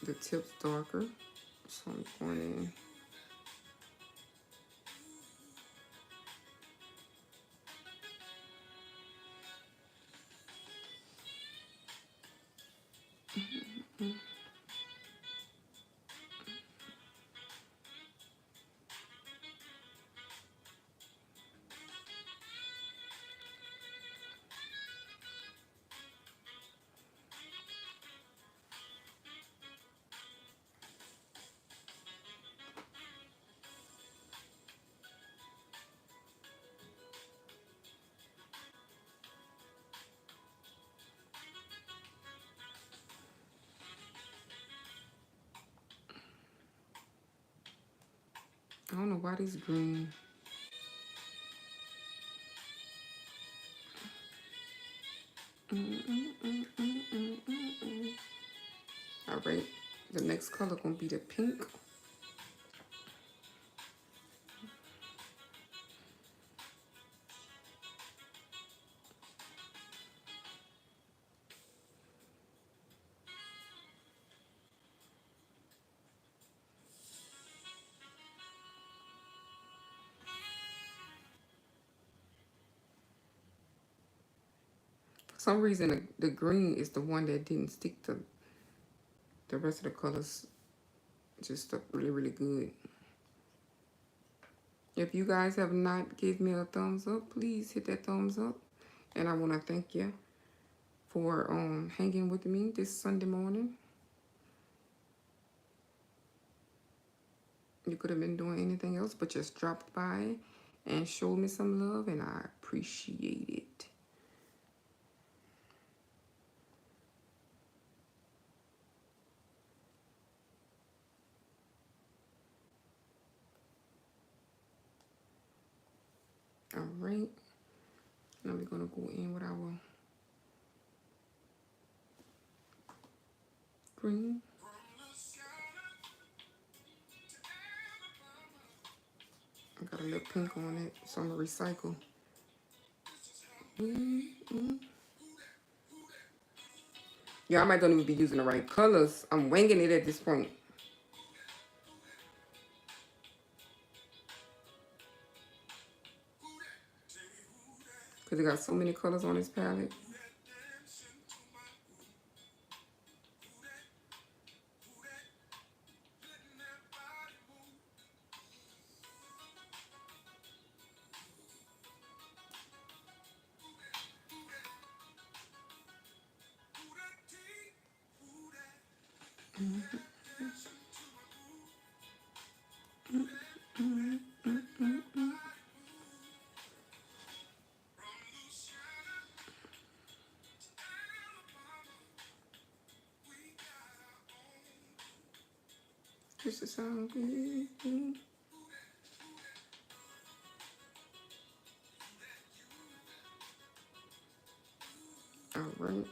S1: the tips darker. So I'm going in. I don't know why this green. All right, the next color gonna be the pink. For some reason, the green is the one that didn't stick to the rest of the colors. Just stuck really, really good. If you guys have not given me a thumbs up, please hit that thumbs up. And I want to thank you for hanging with me this Sunday morning. You could have been doing anything else, but just dropped by and showed me some love, and I appreciate it. All right. Now we're going to go in with our green. I got a little pink on it, so I'm going to recycle. Yeah, I might don't even be using the right colors. I'm winging it at this point. Because it got so many colors on this palette. This is sound good. All right.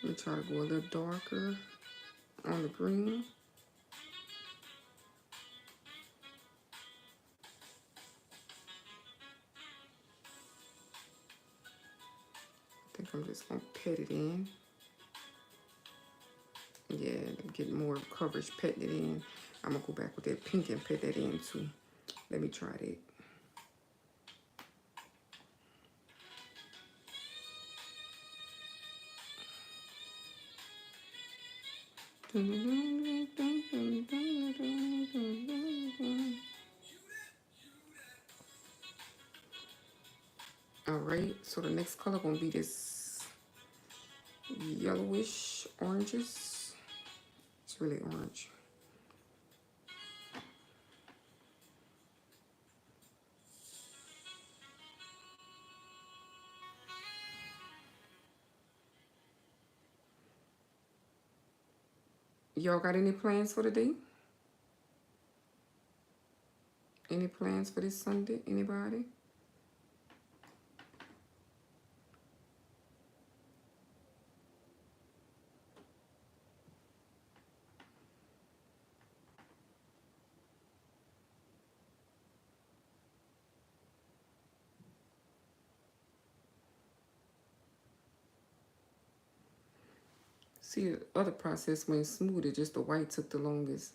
S1: Let me try to go a little darker on the green. I think I'm just going to pet it in. Yeah, get more coverage, petting it in. I'm going to go back with that pink and pet that in too. Let me try that. All right, so the next color gonna be this yellowish oranges. It's really orange. Y'all got any plans for the day? Any plans for this Sunday? Anybody? See, the other process went smoother, just the white took the longest.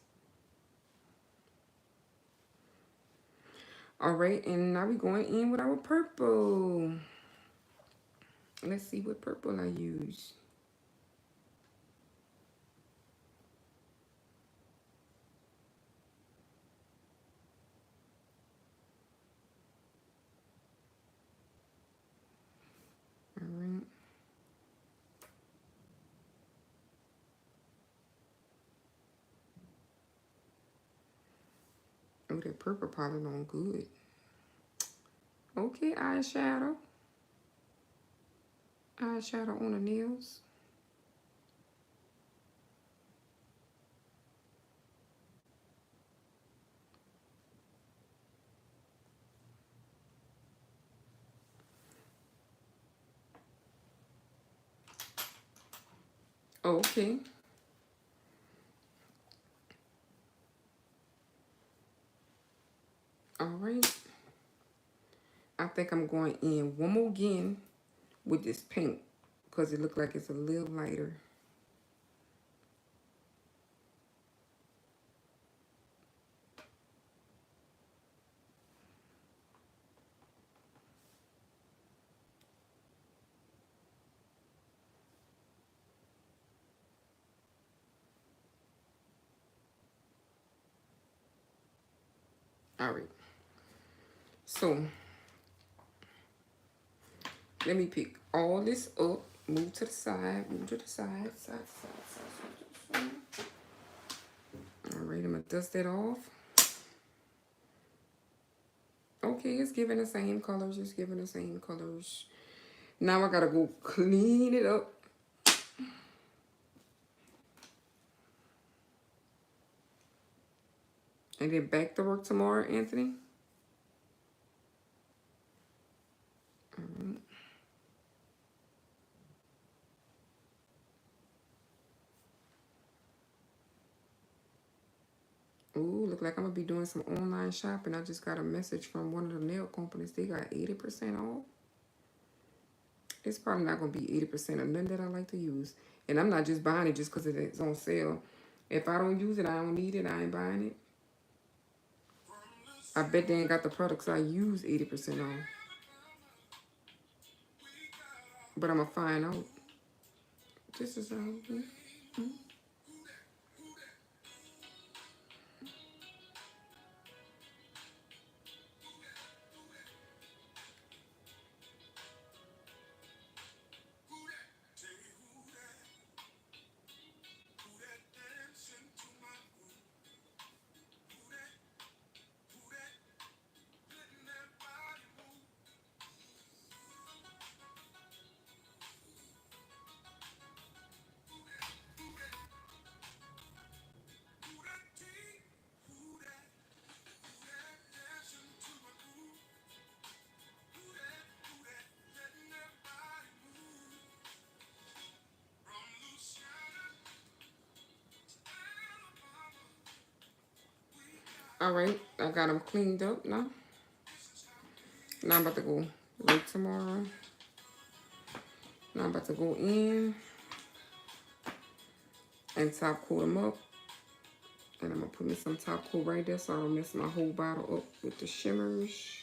S1: All right, and now we're going in with our purple. Let's see what purple I use. All right. Oh, that purple probably on good. Okay, eyeshadow. Eyeshadow on the nails. Okay. All right. I think I'm going in one more again with this pink because it looks like it's a little lighter. All right. So let me pick all this up. Move to the side. Move to the side. Side. All right. I'm gonna dust that off. Okay, it's giving the same colors. It's giving the same colors. Now I gotta go clean it up. And then back to work tomorrow, Anthony. All right. Ooh, look like I'm gonna be doing some online shopping. I just got a message from one of the nail companies. They got 80% off. It's probably not gonna be 80% of none that I like to use. And I'm not just buying it just because it's on sale. If I don't use it, I don't need it, I ain't buying it. I bet they ain't got the products I use 80% off. But I'm gonna find out. This is all right. I got them cleaned up now. Now I'm about to go work tomorrow. Now I'm about to go in and top coat them up. And I'm going to put me some top coat right there so I don't mess my whole bottle up with the shimmers.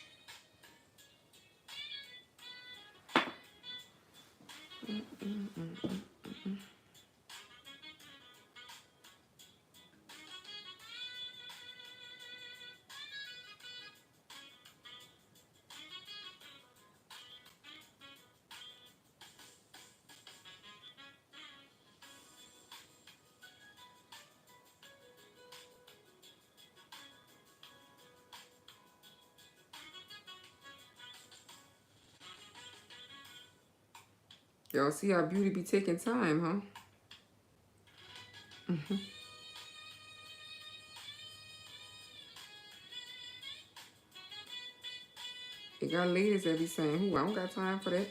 S1: Y'all see how beauty be taking time, huh? It got ladies that be saying, "Who? I don't got time for that."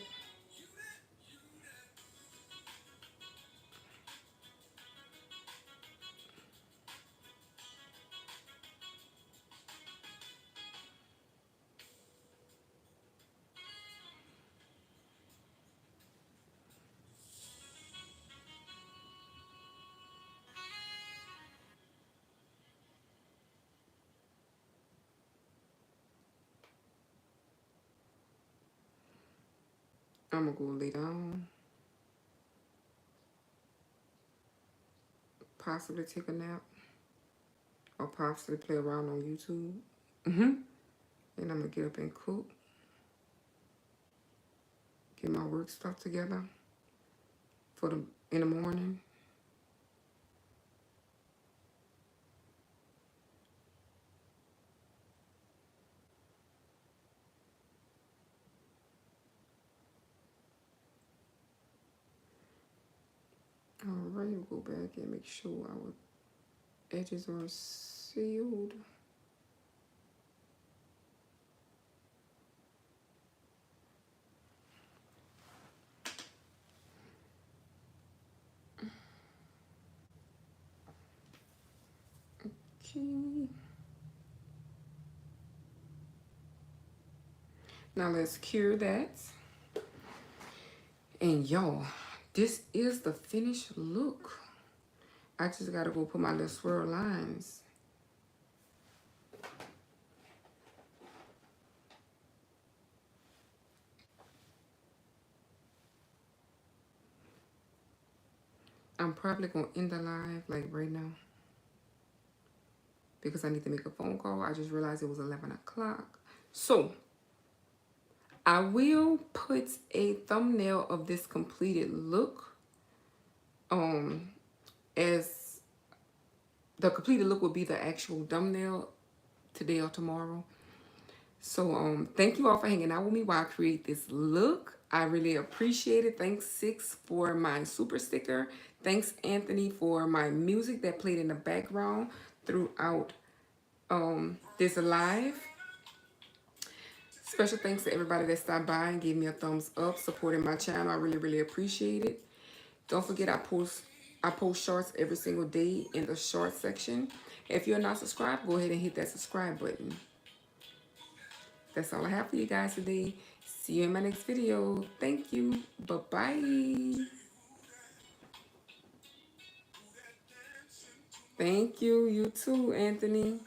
S1: I'm gonna go lay down, possibly take a nap, or possibly play around on YouTube. And I'm gonna get up and cook, get my work stuff together for the in the morning. All right, we'll go back and make sure our edges are sealed. Okay. Now let's cure that. And y'all, this is the finished look. I just gotta go put my little swirl lines. I'm probably gonna end the live like right now because I need to make a phone call. I just realized it was 11 o'clock. So I will put a thumbnail of this completed look as the completed look will be the actual thumbnail today or tomorrow. So thank you all for hanging out with me while I create this look. I really appreciate it. Thanks Six for my super sticker. Thanks Anthony for my music that played in the background throughout this live. Special thanks to everybody that stopped by and gave me a thumbs up, supporting my channel. I really appreciate it. Don't forget I post shorts every single day in the short section. If you're not subscribed, go ahead and hit that subscribe button. That's all I have for you guys today. See you in my next video. Thank you. Bye-bye. Thank you. You too, Anthony.